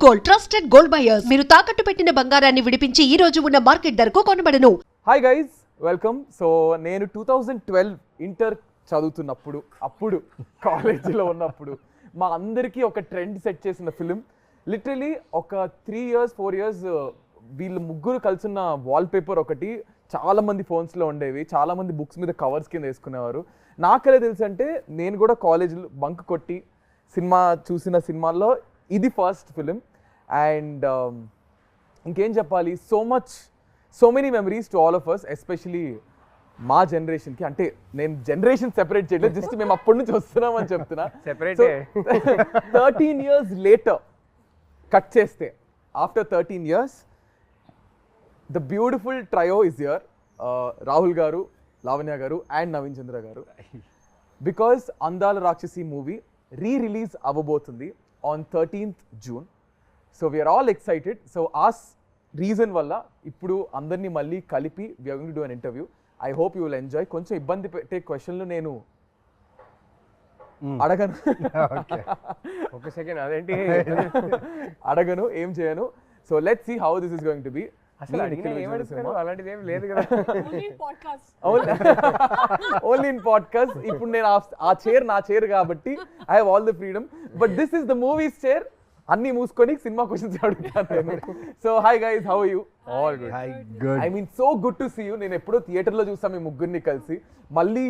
Gold, trusted gold buyers. మీరు తాకట్టు పెట్టిన బంగారాన్ని విడిపించి ఈ రోజు ఉన్న మార్కెట్ ధరకు కొనబడను. Hi guys, welcome. సో నేను 2012 ఇంటర్ చదువుతున్నప్పుడు, అప్పుడు కాలేజీలో ఉన్నప్పుడు మా అందరికీ ఒక ట్రెండ్ సెట్ చేసిన ఫిలిం. లిటరలీ ఒక 3 years 4 years వీళ్ళు ముగ్గురు కలిసిన వాల్పేపర్ ఒకటి చాలా మంది ఫోన్స్లో ఉండేవి, చాలా మంది బుక్స్ మీద కవర్స్ కింద వేసుకునేవారు. నాకెలా తెలుసు అంటే నేను కూడా కాలేజీలో బంక్ కొట్టి సినిమా చూసిన సినిమాల్లో ఇది ఫస్ట్ ఫిలిం. అండ్ ఇంకేం చెప్పాలి, so many memories to all of us, especially మా జనరేషన్కి. అంటే నేను జనరేషన్ సెపరేట్ చేయలేదు, జస్ట్ మేము అప్పటి నుంచి వస్తున్నామని చెప్తున్నా. 13 years later కట్ చేస్తే, after 13 years the beautiful trio is here. Rahul గారు, లావణ్య గారు అండ్ నవీన్ చంద్ర గారు. బికాస్ అందాల రాక్షసి మూవీ రీ-రిలీజ్ అవ్వబోతుంది on 13th June. So we're all excited. So ఆ రీజన్ వల్ల ఇప్పుడు అందరినీ మళ్ళీ కలిపి we're going to do an interview. I hope you will enjoy. కొంచెం ఇబ్బంది పెట్టే క్వశ్చన్లు నేను అడగను, ఒక సెకండ్ అదేంటి అడగను, ఏం చేయను. So let's see how this is going to be. అలాంటిది ఏం లేదు కదా, ఓన్లీ ఇన్ పాడ్కాస్ట్. ఇప్పుడు నేను ఆ చైర్ నా చైర్ కాబట్టి I have all the freedom, but this is the movie's chair. అన్ని మూసుకొని సినిమా క్వశ్చన్స్ అడుగుతాను. So hi guys, how are you? All good. I mean so good to see you. నేను ఎప్పుడో థియేటర్లో చూస్తాను మీ ముగ్గురిని కలిసి. మళ్ళీ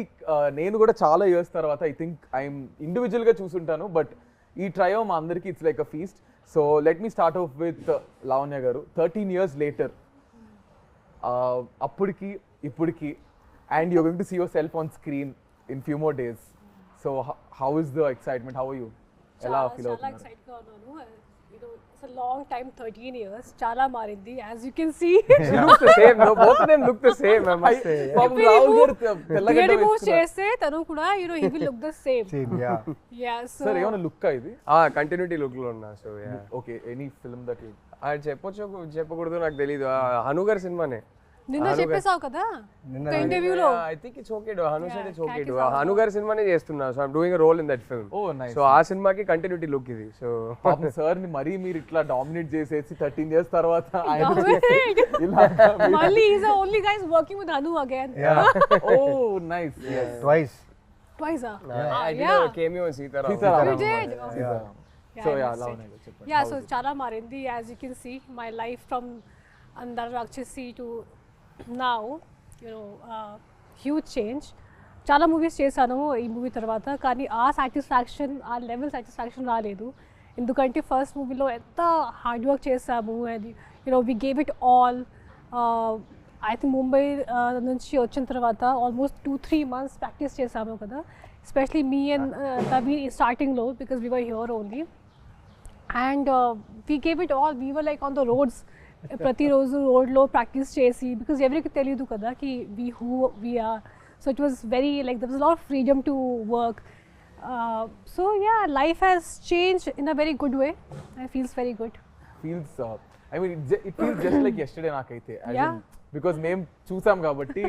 నేను కూడా చాలా ఇయర్స్ తర్వాత ఐ థింక్ ఐఎమ్ ఇండివిజువల్గా చూసుంటాను, బట్ ఈ ట్రయో మా అందరికీ it's like a feast. So let me start off with Lavanya garu. 13 years later, అప్పటికి ఇప్పటికి, and you're going to see yourself on screen in few more days. So how is the excitement? How are you? ఎలా feel అవుతున్నారు? It's a long time, 13 years. Chala marindi, as you can see. Looks the same. No, both of them look the same, I must say. Remove cheste tanu kuda, he will look the same. Same, yeah. Yeah, so Sir, ఏమన్నా look ఇది? Continuity look లో ఉన్నా. So yeah. Okay, any film that you చెప్పకూడదు నాకు తెలీదు. హనుగర్ సినిమానే నిన్న చెప్పేసావు కదా ఇంటర్వ్యూలో. ఐ థింక్ ఇట్స్ ఓకే డు. హను సైడ్ ఇట్స్ ఓకే డు. హనుగర్ సినిమానే చేస్తున్నా. So I am doing a role in that film. Oh nice. So ఆ సినిమాకి కంటిన్యూటీ లుక్ ఇది. సో పాపం సార్ ని మరీ మీరు ఇట్లా డామినేట్ చేసేసి 13 years తర్వాత మళ్ళీ is the only guys working with Hanu again. Oh nice. Twice I did a cameo in Sitaram. You did? Yeah. So yeah, Lavanya, చెప్పండి. Yeah, so chala marindi, as you can see, my life from Andala Rakshasi to now, huge change. చాలా movies చేశాను ఈ movie తర్వాత, కానీ ఆ satisfaction, ఆ level satisfaction రాలేదు. ఎందుకంటే ఫస్ట్ మూవీలో ఎంత హార్డ్ వర్క్ చేసాము, and we gave it all. I think Mumbai నుంచి వచ్చిన తర్వాత ఆల్మోస్ట్ 2-3 months ప్రాక్టీస్ చేసాము కదా, ఎస్పెషలీ మీ అండ్ నవీన్ స్టార్టింగ్లో, because we were here only. And we gave it all. We were like on the roads, ప్రతిరోజు రోడ్లో practice చేసి, బికాస్ ఎవరికి తెలియదు కదా కి who we are. So it was very like there was lot of freedom to work. So yeah, life has change in a very good way. I feels very good. Feels I mean it feels just like yesterday నాకైతే, because మేము చూసాం కాబట్టి.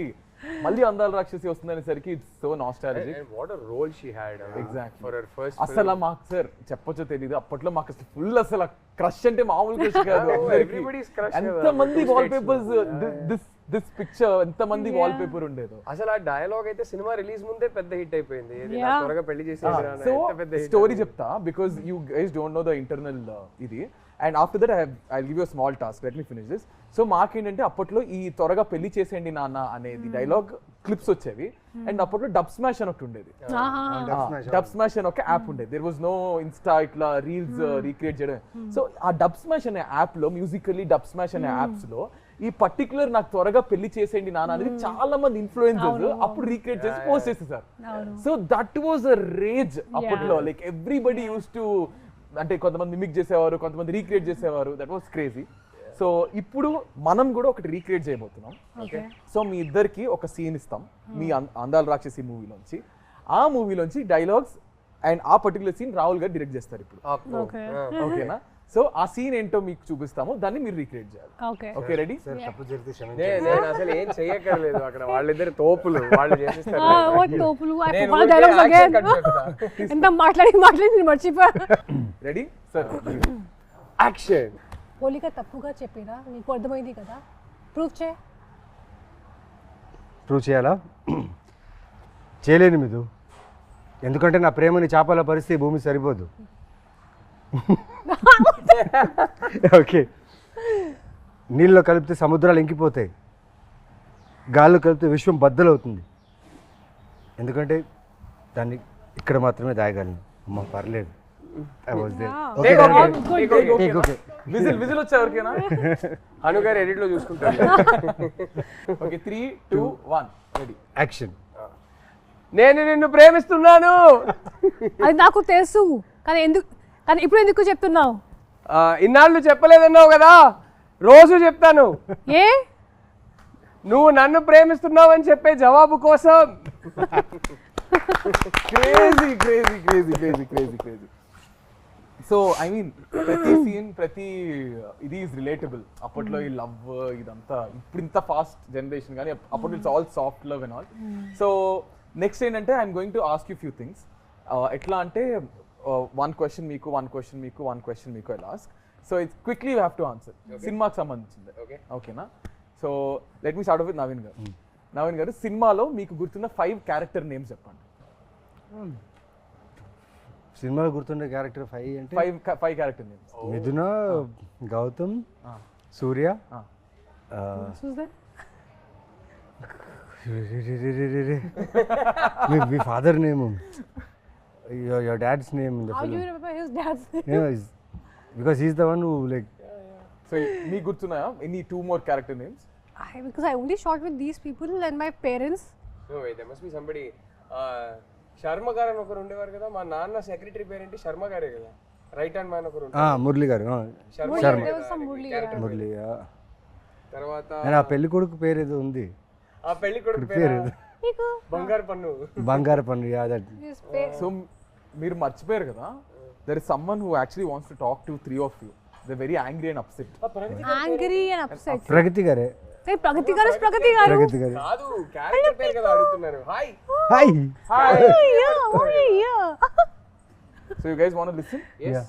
మళ్ళీ అందాల రాక్షసి వస్తుందనేసరికి it's so nostalgic. And what a role she had. Exactly. For her first అసలు మాకు sir చెప్పొచ్చో తెలియదు, అప్పట్లో మాకు అసలు ఫుల్ అసలు క్రష్ అంటే మామూలు క్రష్ కాదు. Everybody's crush. ఎంతమంది వాల్ పేపర్స్, దిస్ పిక్చర్ ఎంతమంది వాల్ పేపర్ ఉండేదో. అసలు ఆ డైలాగ్ అయితే సినిమా రిలీజ్ ముందే పెద్ద హిట్ అయిపోయింది. త్వరగా పెళ్లి చేసేదిరా. సో స్టోరీ చెప్తా, because you guys don't know the internal ఇది. And after that I give you a small task. Let me finish this. So మాకేంటంటే అప్పట్లో ఈ త్వరగా పెళ్లి చేసేయండి నాన్న అనేది డైలాగ్ క్లిప్స్ వచ్చేవి. అండ్ అప్పట్లో డబ్ స్మాష్ అని ఒకటి ఉండేది. డబ్ స్మాష్ అని ఒక యాప్ ఉండేది. దేర్ వాజ్ నో ఇన్స్టా ఇట్లా రీల్స్ రీక్రియేట్ చేయడం. సో ఆ డబ్ స్మాష్ అనే యాప్ లో, మ్యూజికల్లీ డబ్ స్మాష్ అనే యాప్స్ లో ఈ పర్టికులర్ నాకు త్వరగా పెళ్లి చేసేయండి నాన్న అనేది చాలా మంది ఇన్ఫ్లుయెన్సర్స్ అప్పుడు రీక్రియేట్ చేసి పోస్ట్ చేసేసారు. So that was a rage అప్పట్లో. లైక్ ఎవ్రీబడి యూస్ టు, అంటే కొంతమంది మిమిక్ చేసేవారు, కొంతమంది రీక్రియేట్ చేసేవారు. That was crazy. సో ఇప్పుడు మనం కూడా ఒకటి రీక్రియేట్ చేయబోతున్నాం. సో మీ ఇద్దరికి ఒక సీన్ ఇస్తాం మీ అందాల రాక్షసి మూవీలోంచి. ఆ మూవీలోంచి డైలాగ్స్ అండ్ ఆ పర్టికులర్ సీన్ రాహుల్ గారు డైరెక్ట్ చేస్తారు ఇప్పుడు. ఓకేనా? సో ఆ సీన్ ఏంటో మీకు చూపిస్తాము, దాన్ని మీరు రీక్రియేట్ చేయాలి. Okay, ready? నేను అసలు ఏం చెయ్యక్కర్లేదు, అక్కడ వాళ్ళిద్దరు తోపులు, వాళ్ళు చేసేస్తారు. ఎంత మాట్లాడి మర్చిపోయా. Ready sir? యాక్షన్. పోలిక తప్పుగా చెప్పినా నీకు అర్థమైంది కదా, ప్రూవ్ ప్రూవ్ చేయాలా? చేయలేను మీదు, ఎందుకంటే నా ప్రేమని చేపల పరిస్థితి భూమి సరిపోదు. ఓకే, నీళ్ళలో కలిపితే సముద్రాలు ఇంకిపోతాయి, గాల్లో కలిపితే విశ్వం బద్దలవుతుంది. ఎందుకంటే దాన్ని ఇక్కడ మాత్రమే దాయగలను. అమ్మ పర్లేదు. విజిల్ వచ్చా ఎవరికైనా? అను గారు ఎడిట్ లో చూసుకుంటారు. Okay 3, 2, 1 ready action. నేను నిన్ను ప్రేమిస్తున్నాను. అది నాకు తెలుసు, కానీ ఇప్పుడు ఎందుకు చెప్తున్నావు? ఇన్నాళ్ళు చెప్పలేదన్నావు కదా, రోజు చెప్తాను. ఏ? నువ్వు నన్ను ప్రేమిస్తున్నావు అని చెప్పే జవాబు కోసం. Crazy crazy crazy crazy crazy crazy. So I mean ప్రతి సీన్ ప్రతి ఇది ఈజ్ రిలేటబుల్. అప్పట్లో ఈ లవ్ ఇదంతా, ఇప్పుడు ఇంత ఫాస్ట్ జనరేషన్ కానీ అప్పట్లో it's all soft love and all. So next ఏంటంటే I'm going to ask you few things. ఎట్లా అంటే వన్ క్వశ్చన్ మీకు, వన్ క్వశ్చన్ మీకు, వన్ క్వశ్చన్ మీకు I ask. So it's quickly you have to answer. సినిమాకి సంబంధించింది. ఓకేనా? So let me start with Naveen garu. Naveen గారు, సినిమాలో మీకు గుర్తున్న 5 క్యారెక్టర్ నేమ్స్ చెప్పండి. సినిమాలో గుర్తుండే క్యారెక్టర్ 5 అంటే 5 క్యారెక్టర్ నేమ్స్. మిథున, గౌతమ్, సూర్య, మీ father name, your dad's name in the How do film. you remember his dad's name? Yeah, because he's the one who like. So మీకు గుర్తున్నాయా any 2 more character names? Because I only shot with these people and my parents. No way, there must be somebody. Sharma గారు అని ఒకరు ఉండేవారు కదా, మా నాన్న secretary పేరేంటి? శర్మ గారే కదా. రైట్ హ్యాండ్ మ్యాన్ ఒకరు ఉంటారు. మురళి గారు. Sharma There was some Murli. Murali. తర్వాత ఆ పెళ్లి కొడుకు పేరు ఏదో ఉంది. ఆ పెళ్లి కొడుకు పేరు బంగారు పన్ను. బంగారు పన్ను. Yeah that. సో మీరు మర్చిపోయారు కదా, there is someone who actually wants to talk to 3 of you. They're very angry and upset. Angry and upset. ప్రగతి గారే. Hey, Pragati garu is Pragati garu. ప్రగతి గారే. కాదు, క్యారెక్టర్ పేరు కదా అడుగుతున్నారు. Hi hi. Yeah. So you guys want to listen? yes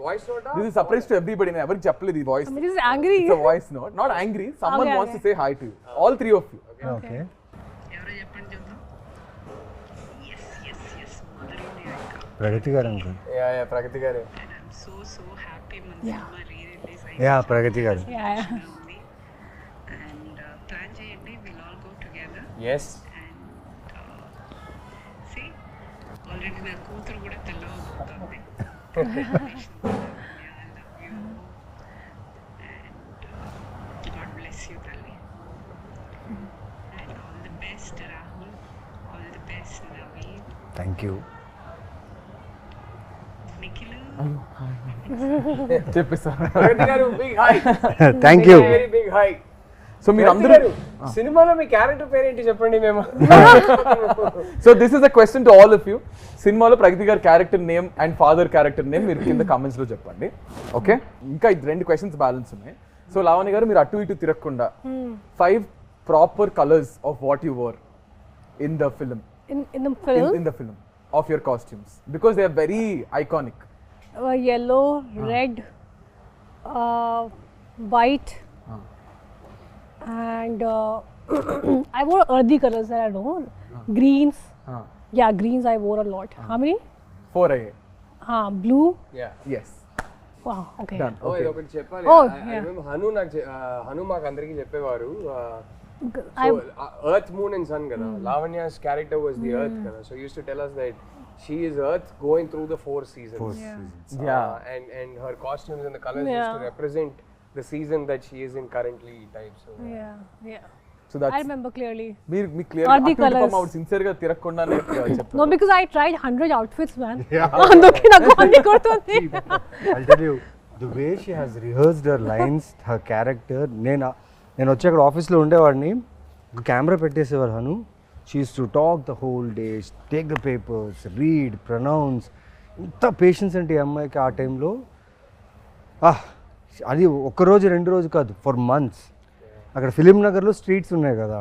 voice note. This is surprise to everybody. నేను ఎవరికి చెప్పలేదు ఈ voice. Somebody is angry. It's a voice note, not angry. Someone wants to say hi to you. All 3 of you. Okay. ప్రగతి గారు uncle. Yeah ప్రగతి గారే. Yeah ప్రగతి garu. Yeah. yes already నా కూతురు కూడా తెల్లవబోతుంది. God bless you, Tali. And all the best, Rahul. All the best, Naveen. Thank you. Nikhil. చెప్పేసా? Pragathi garu big hi. Thank you. Very big hi. So మీరు అందరూ సినిమాలో మీ క్యారెక్టర్ పేరేంటి చెప్పండి మేము. So this is a question to all of you. సినిమాలో ప్రగతి గారి character name and father character name మీరు కింద కామెంట్స్ లో చెప్పండి. ఓకే, ఇంకా 2 క్వశ్చన్స్ బ్యాలెన్స్ ఉన్నాయి. సో లావణ్య గారు, మీరు అటు ఇటు తిరగకుండా 5 proper colours of what you wore in the film. In the film. In the film of your costumes, because they are very iconic. Yellow, red, white, and I wore earthy colors that I know. Greens. Yeah, greens I wore a lot. How many? 4 అయ్యాయి. Blue. Yeah yes, Wow. Okay. Done. Oh okay, ఇది ఒకటి చెప్పాలి. Oh, I yeah. remember Hanu నాకు హను మాకు అందరికీ చెప్పేవారు. I earth moon and sun కదా. Lavanya's character was the earth కదా. So used to tell us that she is earth going through the 4 seasons. Yeah. And her costumes and the colors used to represent the season that she is in currently type. So yeah. So that's I remember clearly. మీరు మీ clear Or the colours. Out sincere గా తిరగకుండానే చెప్పండి. No, because I tried 100 outfits, man. అందుకే నాకు అన్ని గుర్తుంది. I'll tell you, the way she has rehearsed her lines, her character. నేను వచ్చి అక్కడ ఆఫీస్లో ఉండేవాడిని, కెమెరా పెట్టేసేవారు Hanu. She used to talk the whole day, take the papers, read, pronounce. ఇంత పేషెన్స్ అంటే ఈ అమ్మాయికి ఆ టైంలో. అది ఒక్కరోజు 2 రోజు కాదు, ఫర్ మంత్స్. అక్కడ ఫిలిం నగర్లో స్ట్రీట్స్ ఉన్నాయి కదా,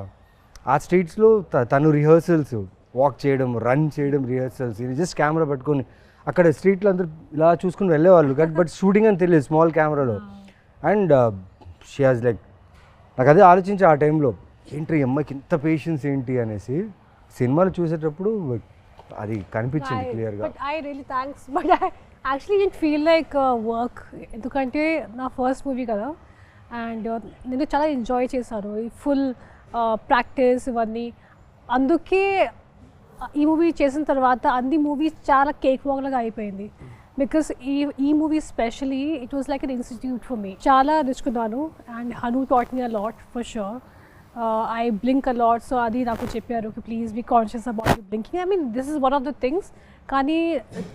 ఆ స్ట్రీట్స్లో తను రిహర్సల్స్, వాక్ చేయడం, రన్ చేయడం, రిహర్సల్స్. ఇది జస్ట్ కెమెరా పట్టుకొని అక్కడ స్ట్రీట్లో అందరూ ఇలా చూసుకుని వెళ్ళేవాళ్ళు బట్ షూటింగ్ అని తెలియదు స్మాల్ కెమెరాలో. అండ్ షీ హాజ్ లైక్ నాకు అదే ఆలోచించి ఆ టైంలో ఏంటి ఈ అమ్మాయికి ఇంత పేషెన్స్ ఏంటి అనేసి సినిమాలు చూసేటప్పుడు అది కనిపించింది క్లియర్గా. But I really thanks but I actually it feel like work, ఎందుకంటే నా ఫస్ట్ మూవీ కదా అండ్ నేను చాలా ఎంజాయ్ చేశాను ఈ ఫుల్ ప్రాక్టీస్ ఇవన్నీ. అందుకే ఈ మూవీ చేసిన తర్వాత అన్ని మూవీస్ చాలా కేక్ వాక్ లాగా అయిపోయింది. బికాస్ ఈ movie specially it was like an institute for me. చాలా నేర్చుకున్నాను and Hanu taught me a lot for sure. I blink a lot, so అది నాకు చెప్పారు please be conscious about blinking. I mean this is one of the things, కానీ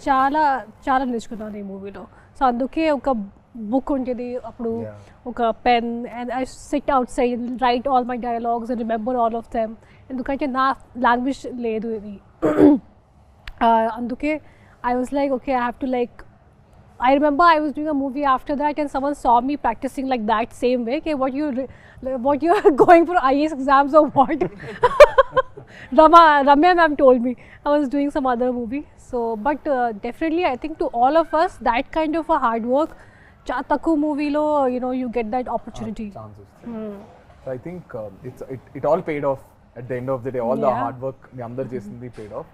చాలా చాలా నేర్చుకున్నాను ఈ మూవీలో. సో అందుకే ఒక బుక్ ఉంటుంది అప్పుడు, ఒక pen, and I SIT out side and right all my dialogues and remember all of them. ఎందుకంటే నా లాంగ్వేజ్ లేదు ఇది. అందుకే I was like, okay, I have to like, I remember I was doing a movie after that and someone saw me practicing like that same way. Okay, what you are going for IAS exams or what? Ramya ma'am told me I was doing some other movie. So, but definitely I think to all of us, that kind of a hard work, Chataku movie lo, you know, you get that opportunity. So I think it all paid off at the end of the day. All the hard work మీ అందరు చేసింది paid off.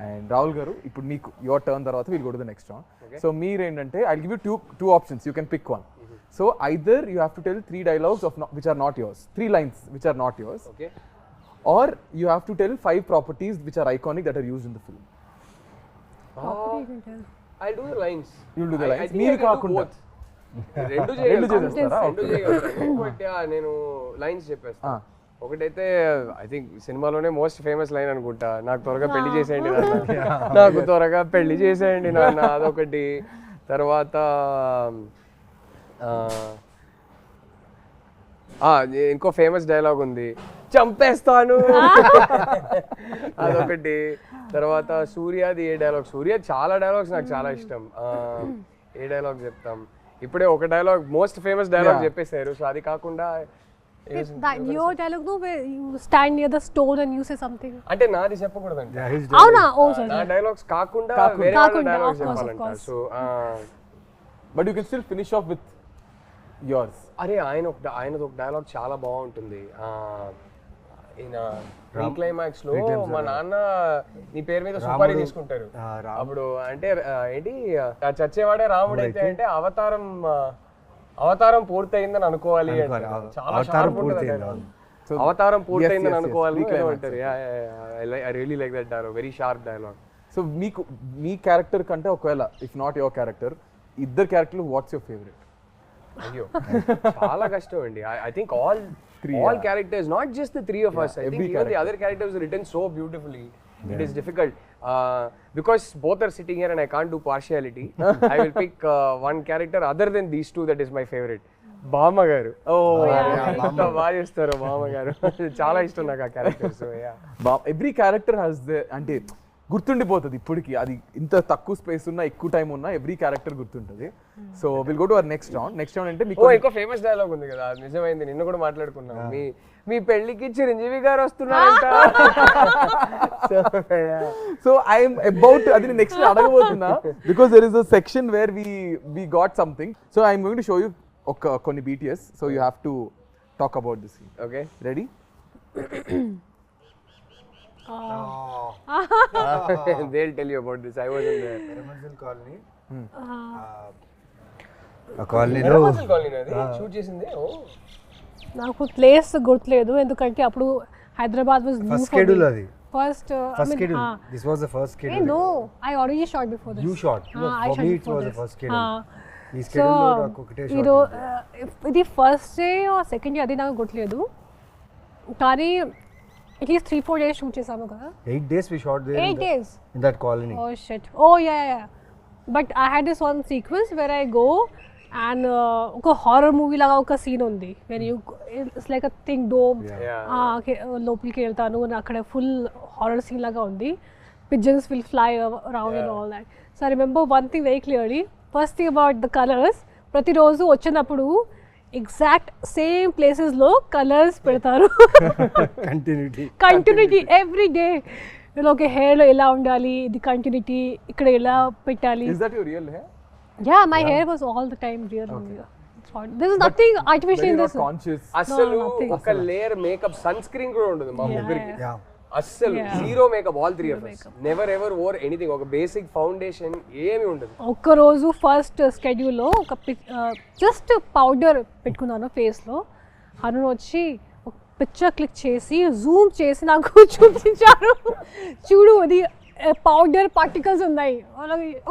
And Rahul garu ఇప్పుడు మీకు your turn తర్వాత we'll go to the next round. So మీరేంటంటే I give you two options, you can pick one. So either you have to tell 3 dialogues of which are not yours, 3 lines which are not yours, Okay. or you have to tell 5 properties which are iconic that are used in the film. I'll do the lines. You'll do the I lines. think మీరు I can do కాకుండా both. రెండు చేసేస్తారా? చేయగలుగుతాను. But నేను lines చెప్పేస్తాను. ఒకటైతే I think సినిమాలోనే most famous line అనుకుంటా, నాకు త్వరగా పెళ్లి చేసేయండి నాన్న, నాకు త్వరగా పెళ్లి చేసేయండి నాన్న, అదొకటి. తర్వాత ఇంకో ఫేమస్ డైలాగ్ ఉంది, చంపేస్తాను, అదొకటి. తర్వాత సూర్యది ఏ డైలాగ్, సూర్య చాలా డైలాగ్స్ నాకు చాలా ఇష్టం. ఏ డైలాగ్ చెప్తాం, ఇప్పుడే ఒక డైలాగ్ మోస్ట్ ఫేమస్ డైలాగ్ చెప్పేశారు. సో అది కాకుండా That your dialogue, no, where you stand near the stone and you say something. అంటే నాది చెప్పకూడదండి, అవునా? ఓ సారీ, నా డైలాగ్స్ కాకుండా కాకుండా, వేరే వాళ్ళ dialogues of course, of చెప్పాలంట. course. So but you can still finish off with yours. అరే ఆయనది ఒక డైలాగ్ చాలా బాగుంటుంది. ఈయన క్లైమాక్స్ లో మా నాన్న నీ పేరు మీద సుపారీ తీసుకుంటారు. అప్పుడు అంటే ఏంటి, చచ్చేవాడే రాముడు అయితే అంటే అవతారం పూర్తయిందని అనుకోవాలి అంటారు. చాలా షార్ప్ ఉంటుంది. అవతారం పూర్తయిందని అనుకోవాలి అంటారు. I really like that dialogue, very sharp dialogue. So మీకు మీ క్యారెక్టర్ కంటే ఒకవేళ ఇఫ్ నాట్ యువర్ క్యారెక్టర్, ఇద్దరు క్యారెక్టర్లు వాట్స్ యువర్ ఫేవరెట్? అయ్యో చాలా కష్టం అండి. I think all characters, not just the 3 of us. I think even the other characters are written so beautifully. It is difficult because both are sitting here and I can't do partiality. I will pick one character other than these 2 that is my favorite. Bama garu. ఎంత బాగా చేస్తారు బామ గారు, చాలా ఇష్టం నాకు ఆ characters. Every character has the, అంటే గుర్తుండిపోతుంది ఇప్పటికి. అది ఇంత తక్కువ స్పేస్ ఉన్నా ఎక్కువ టైం ఉన్నా ఎవ్రీ క్యారెక్టర్ గుర్తుంటుంది. So will go to our next round. Next round అంటే మీకు ఇంకో ఫేమస్ డైలాగ్ ఉంది కదా, అది నిజమైంది, నిన్న కూడా మాట్లాడుకున్నాం. మీ పెళ్లికి చిరంజీవి గారు వస్తున్నారంట. సో ఐఎమ్ అబౌట్ అది నెక్స్ట్ అడగబోతున్నా, because there is a section where we got something. So I'm going to show you కొన్ని BTS. So you have to talk about this. Okay, ready? They'll tell you about this. I was in there. Residential colony. ఆ కాలనీలో shoot చేసింది. నాకు place గుర్తులేదు, ఎందుకంటే అప్పుడు Hyderabad was new for me. అది first schedule. This was the first schedule. No, I already shot before this. You shot. I For shot me it before was the this. first schedule. ఈ schedule లో నాకు ఒకటే shot. ఇది first day or second day అది నాకు గుర్తులేదు, కానీ at least 3-4 days shoot చేసాము కదా. 8 days we shot there. 8 days in that colony. Oh shit. Oh yeah. But I had this one sequence where I go and ఒక horror movie లాగా ఒక scene ఉంది, when you it's like a thing dome. లోపలికి వెళ్తాను, అక్కడ full horror scene లాగా ఉంది. Pigeons will fly around and all that. So I remember one thing very clearly. First thing about the colours, ప్రతిరోజు వచ్చినప్పుడు ఎగ్జాక్ట్ సేమ్ ప్లేసెస్లో colours పెడతారు. Continuity every day. ఇలా ఓకే హెయిర్లో ఎలా ఉండాలి, ఇది కంటిన్యూటీ ఇక్కడ ఎలా పెట్టాలి. Is that your real hair? Yeah, my hair was all the time real only. There is nothing artificial in Very this. not conscious. అస్సలు nothing. ఒక లేయర్ మేకప్ సన్ స్క్రీన్ కూడా ఉండదు మా ముగ్గురికి. Yeah. అస్సలు zero makeup all three of us. Never ever or anything. ఒక basic foundation ఏమీ ఉండదు. ఒక్కరోజు ఫస్ట్ స్కెడ్యూల్లో ఒక జస్ట్ పౌడర్ పెట్టుకున్నాను ఫేస్లో. హను వచ్చి ఒక పిక్చర్ క్లిక్ చేసి జూమ్ చేసి నాకు చూపించారు, చూడు అది పౌడర్ పార్టికల్స్ ఉన్నాయి.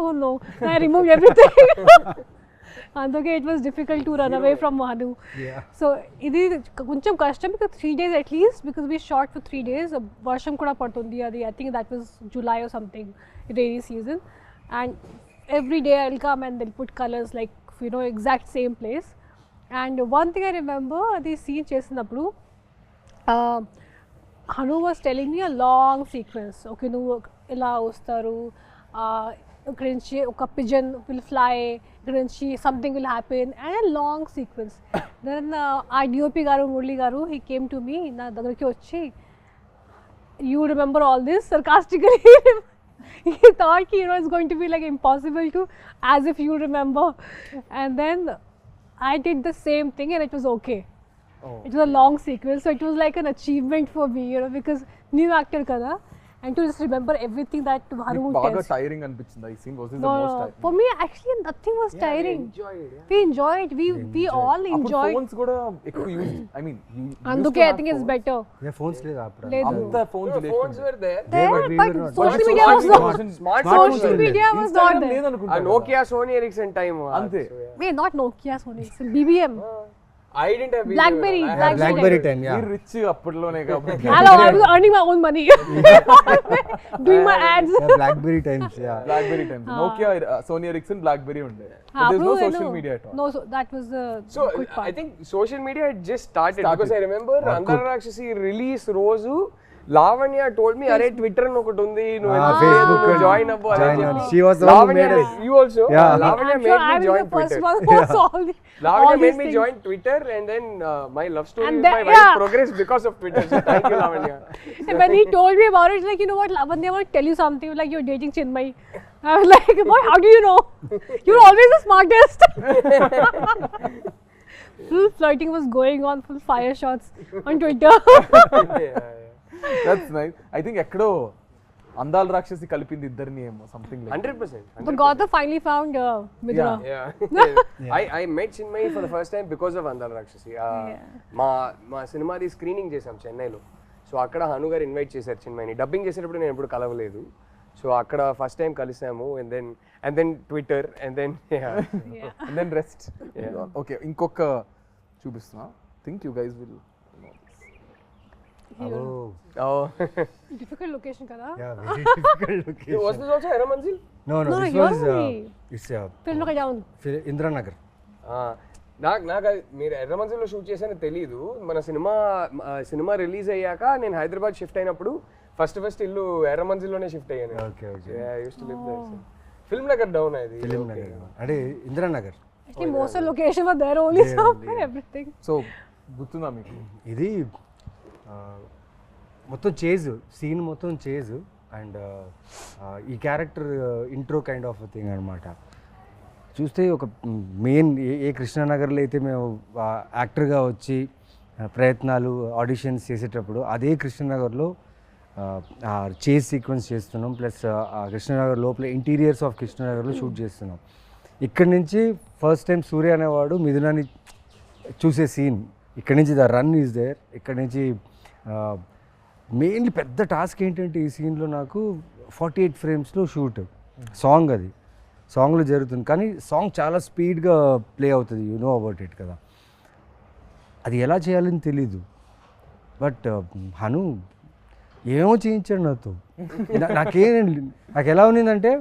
Oh no, I remove everything. అందుకే it was difficult to run away from Hanu. So ఇది కొంచెం కష్టం, because 3 days at least, because we shot for 3 days. వర్షం కూడా పడుతుంది అది. I think that was July or something, rainy season. And every day I will come and they'll put colours like exact same place. And one thing I remember, అది scene చేసినప్పుడు Hanu was telling me a long sequence. Okay నువ్వు ఇలా వస్తారు, ఇక్కడ నుంచి ఒక pigeon will fly, ఇక్కడ నుంచి something will happen, and long sequence. Then ఆ డిఓపి గారు మురళి గారు హీ కేమ్ టు మీ, నా దగ్గరికి వచ్చి you remember all this sarcastically. He thought it's going to be like impossible to, as if you remember. And then I did the same thing and it was okay. It was a long sequence, so it was like an achievement for me, because new actor kada. And to just remember everything that Haru baga tells. tiring anpichindi I think. Was this the No, most no. tiring? For me, actually, nothing was tiring. We enjoyed. We all అప్పుడు enjoyed. phones కూడా ఎక్కువ use, I mean Anduke, I think it's better. Yeah, phones లేదా అప్పుడు లేదు. అంత phones phones were there. There, but we but were not. social But media was smartphones not. Smart Social media was not there. లేదనుకుంటా. ఆ Nokia Sony Ericsson time అంతే. Wait, not Nokia, Sony. It's BBM. I didn't have Blackberry, I had BlackBerry 10, yeah. మీరు rich అప్పట్లోనే కాబట్టి Hello, I was earning my own money. Doing my ads. Yeah, BlackBerry times, yeah. BlackBerry times Nokia Sony Ericsson BlackBerry ఉండే. Ah, There's no bro, social media at all. No, so that was the So good part. I think social media had just started because I remember Andala Rakshasi release రోజు Lavanya told me, "Arey Twitter అని ఒకటి ఉంది, నువ్వు Facebook and join అవ్వు." She was the one who made us. You also? Yeah. Lavanya I'm sure made I me was join the first Twitter. one who saw all the Lavanya all made these me things. join Twitter, and then my love story And with then- my wife yeah. progressed because of Twitter. So thank you, Lavanya. And when he told me about it, like, you know what, Lavanya, I want to tell you something. Like, you're dating Chinmay. I was like, what? How do you know? You're always the smartest. Full flirting was going on, full fire shots on Twitter. Yeah. That's nice. I think ఎక్కడో అందాల రాక్షసి కలిపింది ఇద్దరిని ఏమో something like 100%. But Gautam finally found Midra. Yeah. I met Chinmay for the first time because of Andala Rakshasi. మా సినిమాది screening చేసాం చెన్నైలో. So అక్కడ హను గారు ఇన్వైట్ చేశారు చిన్మయ్ని. డబ్బింగ్ చేసేటప్పుడు నేను ఎప్పుడు కలవలేదు. సో అక్కడ ఫస్ట్ టైం కలిసాము. And then Twitter and then and then rest. Okay, ఇంకొక చూపిస్తున్నా. Think you guys will Oh, Difficult location, kada? yeah, very difficult location. Was this also Era Manzil? No, No, this you're was only- it's Film look down. Indra Nagar. నాకు మీరు ఎర్ర మంజిల్లో shoot చేశానో తెలీదు. మన cinema release అయ్యాక నేను Hyderabad shift అయినప్పుడు first ఇల్లు ఎర్ర మంజిల్లోనే షిఫ్ట్ అయ్యాను. Okay. ఫిల్మ్ నగర్ డౌన్ అది. Film Nagar. అంటే Indira Nagar. Actually, most of the location was there only, so everything. So గుర్తుందా మీకు? ఇది మొత్తం చేజ్ సీన్ మొత్తం చేజ్ అండ్ ఈ character intro kind of thing అనమాట. చూస్తే ఒక మెయిన్ ఏ కృష్ణానగర్లో అయితే మేము యాక్టర్గా వచ్చి ప్రయత్నాలు ఆడిషన్స్ చేసేటప్పుడు అదే కృష్ణానగర్లో చేజ్ సీక్వెన్స్ చేస్తున్నాం. ప్లస్ కృష్ణానగర్ లోపల ఇంటీరియర్స్ ఆఫ్ కృష్ణానగర్లో షూట్ చేస్తున్నాం. ఇక్కడి నుంచి ఫస్ట్ టైం సూర్య అనేవాడు మిథునాన్ని చూసే సీన్. ఇక్కడి నుంచి ద రన్ ఈజ్ దేర్. ఇక్కడి నుంచి మెయిన్లీ పెద్ద టాస్క్ ఏంటంటే ఈ సీన్లో నాకు 48 ఫ్రేమ్స్లో షూట్. సాంగ్ అది సాంగ్లో జరుగుతుంది, కానీ సాంగ్ చాలా స్పీడ్గా ప్లే అవుతుంది. యు నో అబౌట్ ఇట్ కదా. అది ఎలా చేయాలని తెలీదు. బట్ హను ఏమో చేయించాడు నాతో. నాకు ఎలా ఉన్నిందంటే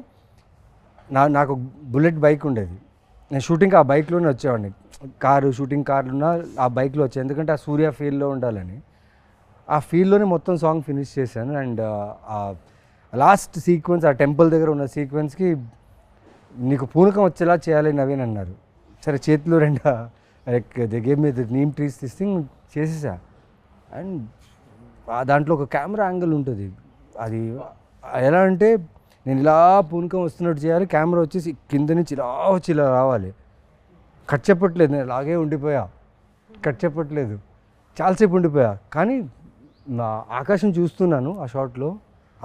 నాకు బుల్లెట్ బైక్ ఉండేది. నేను షూటింగ్ ఆ బైక్లోనే వచ్చేవాడిని. షూటింగ్ కార్లున్న ఆ బైక్లో వచ్చాను, ఎందుకంటే ఆ సూర్య ఫీల్డ్లో ఉండాలని. ఆ ఫీల్డ్లోనే మొత్తం సాంగ్ ఫినిష్ చేశాను. అండ్ లాస్ట్ సీక్వెన్స్ ఆ టెంపుల్ దగ్గర ఉన్న సీక్వెన్స్కి నీకు పూనకం వచ్చేలా చేయాలి నవీన్ అన్నారు. సరే చేతిలో they gave me the neem trees this thing చేసేసా. అండ్ దాంట్లో ఒక కెమెరా యాంగిల్ ఉంటుంది. అది ఎలా అంటే నేను ఇలా పూనకం వస్తున్నట్టు చేయాలి, కెమెరా వచ్చేసి కింద నుంచి ఇలా వచ్చి ఇలా రావాలి. కట్ చెప్పట్లేదు, నేను అలాగే ఉండిపోయా, కట్ చెప్పట్లేదు, చాలాసేపు ఉండిపోయా. కానీ నా ఆకాశం చూస్తున్నాను ఆ షాట్లో,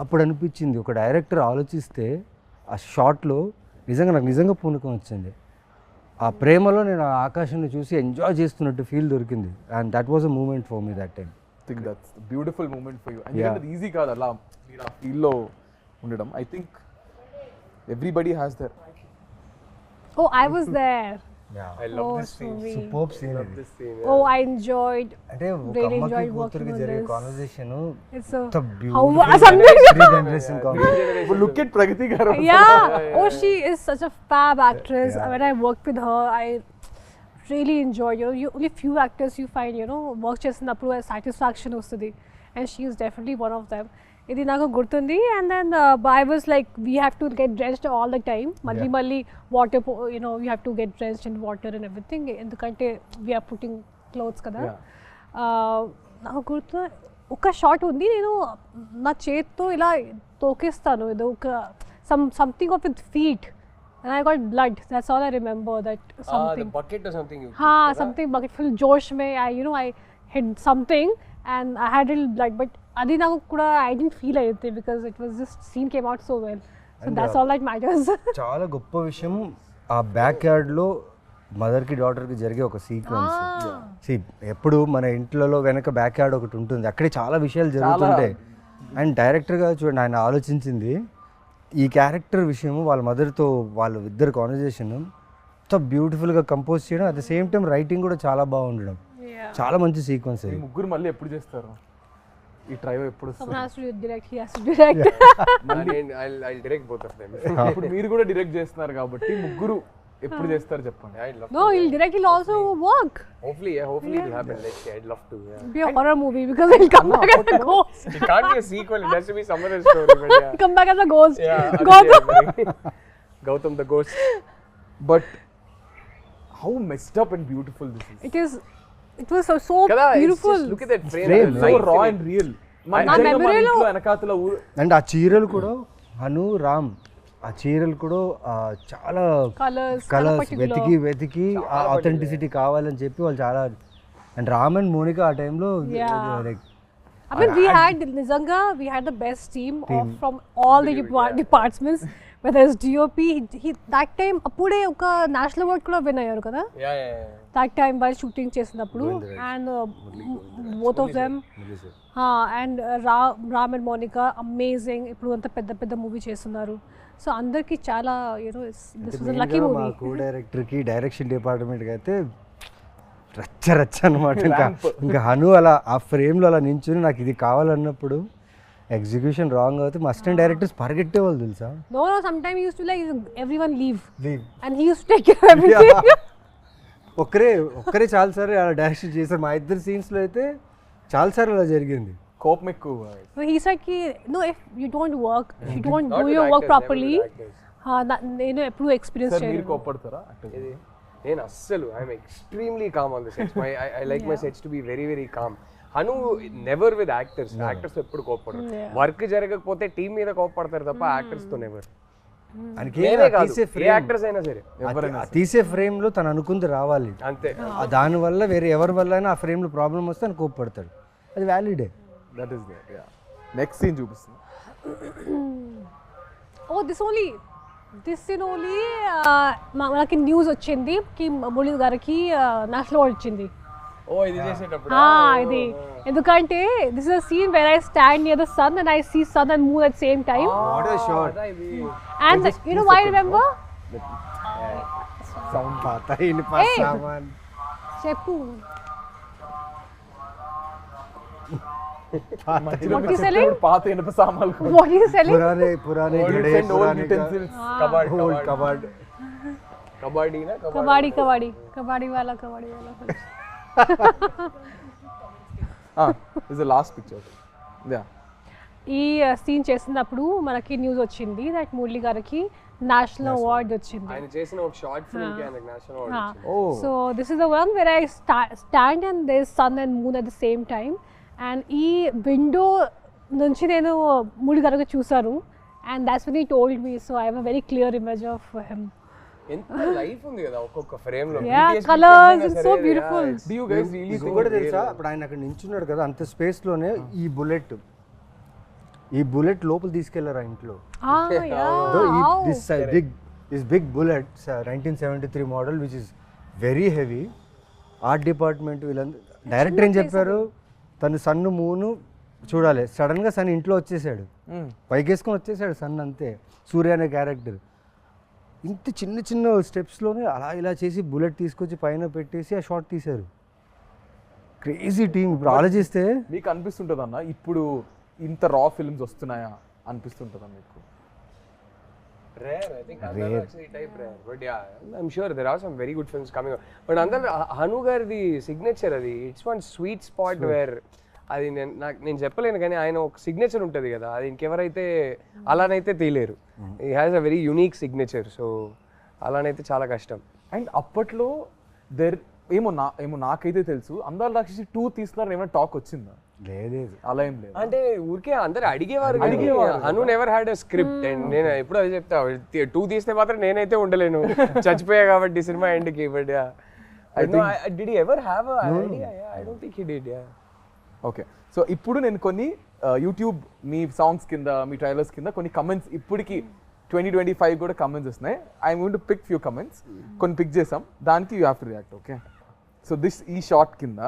అప్పుడు అనిపించింది ఒక డైరెక్టర్ ఆలోచిస్తే ఆ షాట్లో నాకు నిజంగా పూనకం వచ్చింది. ఆ ప్రేమలో నేను ఆ ఆకాశాన్ని చూసి ఎంజాయ్ చేస్తున్నట్టు ఫీల్ దొరికింది. And that was a moment for me that time. Think that's beautiful moment for you. ఎందుకంటే ఈజీ కాదు అలా మీరు ఆ ఫీల్లో ఉండడం. I think everybody has there. Oh, I was there. I love this scene. Superb scene Love this scene. Oh, I enjoyed. అంటే ఒక Really అమ్మకి enjoyed కూతురికి working on జరిగే this. Conversation It's a beautiful something. Generation look at Pragathi garu. Yeah. Oh, she is such a fab actress. When I worked with her, I really enjoyed. You only few actors you find, work చేసినప్పుడు satisfaction వస్తుంది, and she is definitely one of them. ఇది నాకు గుర్తుంది. And then I was like, we have to get drenched all the time. మళ్ళీ water, we have to get drenched in water and everything. ఎందుకంటే we are putting clothes కదా. నాకు గుర్తు ఒక shot ఉంది, నేను నా చేత్తో ఇలా తోకేస్తాను, ఏదో ఒక something of with feet, and I got blood. That's all I remember. That something. The bucket or something you. Something bucket full josh mein. I hit something and I had a little blood, but adi naku kuda I didn't feel anything because it was just scene came out so well. So that's all that matters. చాలా గొప్ప విషయం ఆ back యార్డ్లో మదర్కి డాటర్కి జరిగే ఒక sequence. ఎప్పుడు మన ఇంట్లో వెనక బ్యాక్ యార్డ్ ఒకటి ఉంటుంది, అక్కడే చాలా విషయాలు జరుగుతుంటాయి. అండ్ డైరెక్టర్గా చూడండి, ఆయన ఆలోచించింది ఈ క్యారెక్టర్ విషయం, వాళ్ళ మదర్తో వాళ్ళ ఇద్దరు కాన్వర్జేషన్ ఎంత బ్యూటిఫుల్గా కంపోజ్ చేయడం, at the same time writing కూడా చాలా బాగుండడం. చాలా మంచి సీక్వెన్స్ అది. ముగ్గురు మళ్ళీ ఎప్పుడు చేస్తారు ఈ ట్రైవ్? ఎప్పుడు Someone has to direct, he has to direct. I'll direct both of them. ఇప్పుడు మీరు కూడా డైరెక్ట్ చేస్తున్నారు కాబట్టి ముగ్గురు ఎప్పుడు చేస్తారు చెప్పండి. I'd love No, he'll direct, he'll also work. Hopefully it'll happen. Let's say I'd love to. Yeah. It'll be a horror movie because he'll come back as a ghost. It can't be a sequel. It has to be some other story. But yeah. He'll come back as a ghost. Yeah. Gautam the ghost. But how messed up and beautiful this is. It was so Kada, beautiful. Just look at that frame. So రా and real. వెనకాతల and ఆ చీరలు కూడా రామ్ ఆ చీరలు కూడా చాలా colours వెతికి ఆ ఆథెంటిసిటీ కావాలని చెప్పి వాళ్ళు చాలా. అండ్ రామ్ అండ్ మోనికా ఆ టైంలో like I mean, we had the best team from all the departments. Whether it's DOP, he that time appude oka national award kuda win ayyaru kada. Yeah. That time while shooting chesinappudu, and both of them and Ram and Monica amazing. Ippudu anta pedda movie chestunaru. So andarki chala, this was a lucky movie. మా co director కి direction department కి అయితే రచ్చ అనమాట. ఇంకా హను అలా ఆ ఫ్రేమ్లో అలా నించుని నాకు ఇది కావాలన్నప్పుడు ఎగ్జిక్యూషన్ రాంగ్ అవుతే మా అసిస్టెంట్ డైరెక్టర్స్ పరిగెట్టేవాళ్ళు తెలుసా. No, sometimes he used to like everyone leave. And he used to take care of everything. ఒక్కరే చాలా సార్లు అలా డైరెక్షన్ చేశారు. మా ఇద్దరు సీన్స్లో అయితే చాలా సార్లు అలా జరిగింది. కోపం ఎక్కువ. He's like, no, if you don't work, if you don't do your work properly, నేను ఎప్పుడు ఎక్స్పీరియన్స్ చేయలేదు. మీరు కోపడతారా? నేను అస్సలు I'm extremely calm on the sets. I like my sets to be very very calm. Hanu never with actors ఎప్పుడు కోపడరు. Work జరగకపోతే టీం మీద కోపడతారు తప్ప యాక్టర్స్ తో నెవర్. యాక్టర్స్ అయినా సరే తీసే ఫ్రేమ్ లో తను అనుకుంది రావాలి అంతే. దాని వల్ల వేరే ఎవరి వల్ల అయినా ఆ ఫ్రేమ్ లో ప్రాబ్లం వస్తే అని కోపడతాడు. అది వ్యాలిడే. That is there. Yeah next scene చూపిస్తుంది. ఓ దిస్ సీన్ ఓన్లీ మనకి న్యూస్ వచ్చింది కి మురళీ గారికి నేషనల్ అవార్డ్ వచ్చింది. ఇది చేసేటప్పుడు ఇది ఎందుకంటే this is a scene where I stand near the sun and I see sun and moon at same time. What a shot. And you know why remember sound పాత ఇన్ పాసామన్ చెప్పు. పాత ఇనుప సామాన్లు. What is selling? పురానే కబడ్డీ వాలా. Is the last picture. Yeah. ఈ సీన్ చేసినప్పుడు మనకి న్యూస్ వచ్చింది దట్ మురళీ గారికి నేషనల్ అవార్డ్ వచ్చింది. ఆయన చేసిన ఒక షార్ట్ ఫిల్మ్ కి ఆయనకి నేషనల్ అవార్డ్ వచ్చింది. So this is the one where I stand and there is sun and moon at the same time. And ఈ విండో నుంచి నేను మూడు గనక చూసాను and that's when he told me so I have a very clear image of him ఎంత life ఉంది కదా ఒక్కొక్క ఫ్రేమ్ లో yeah colours it's so beautiful Do you guys really think కూడా తెలుసా ఇప్పుడు ఆయన అక్కడ నించున్నాడు కదా అంత స్పేస్ లోనే ఈ బుల్లెట్ లోపల తీసుకెళ్లారు ఆ ఇంట్లో this big bullet 1973 model which is very heavy art department వీళ్ళందరూ డైరెక్టర్ ఏం చెప్పారు తను సన్ను మూను చూడాలి సడన్ గా సన్ ఇంట్లో వచ్చేసాడు పైకేసుకొని వచ్చేసాడు సన్ అంతే సూర్య అనే క్యారెక్టర్ ఇంత చిన్న చిన్న స్టెప్స్లోనే అలా ఇలా చేసి బుల్లెట్ తీసుకొచ్చి పైన పెట్టేసి ఆ షాట్ తీశారు క్రేజీ టీమ్ ఇప్పుడు ఆలోచిస్తే మీకు అనిపిస్తుంటుంది అన్న ఇప్పుడు ఇంత రా ఫిల్మ్స్ వస్తున్నాయా అనిపిస్తుంటుందా మీకు Rare, I think Andala Rakshasi type rare, but yeah, I'm sure there are some very good films coming up. But Andala, Hanu gardi signature adi, it's one sweet spot where అది నేను చెప్పలేను కానీ ఆయన ఒక signature ఉంటుంది కదా అది ఇంకెవరైతే అలానైతే తీయలేరు he has a very unique signature so అలానైతే చాలా కష్టం అండ్ అప్పట్లో ఏమో నాకైతే తెలుసు అందాల రాక్షసి 2 తీస్తున్నారు ఏమైనా టాక్ వచ్చిందా లేదు అలా ఏం లేదు అంటే ఊరికే అందరు అడిగేవారు Anu never had a script and నేను ఎప్పుడు అది చెప్తా 2 తీస్తే మాత్రం నేనైతే ఉండలేను చచ్చిపోయా కాబట్టి సినిమా ఎండ్కి but did he ever have a idea I don't think he did okay so ఇప్పుడు నేను కొన్ని యూట్యూబ్ మీ సాంగ్స్ కింద మీ ట్రైలర్స్ కింద కొన్ని కమెంట్స్ ఇప్పటికి 2025 కూడా కమెంట్స్ వస్తున్నాయి I'm going to pick few comments కొన్ని పిక్ చేసాం దానికి you have to react okay so ఈ షార్ట్ కింద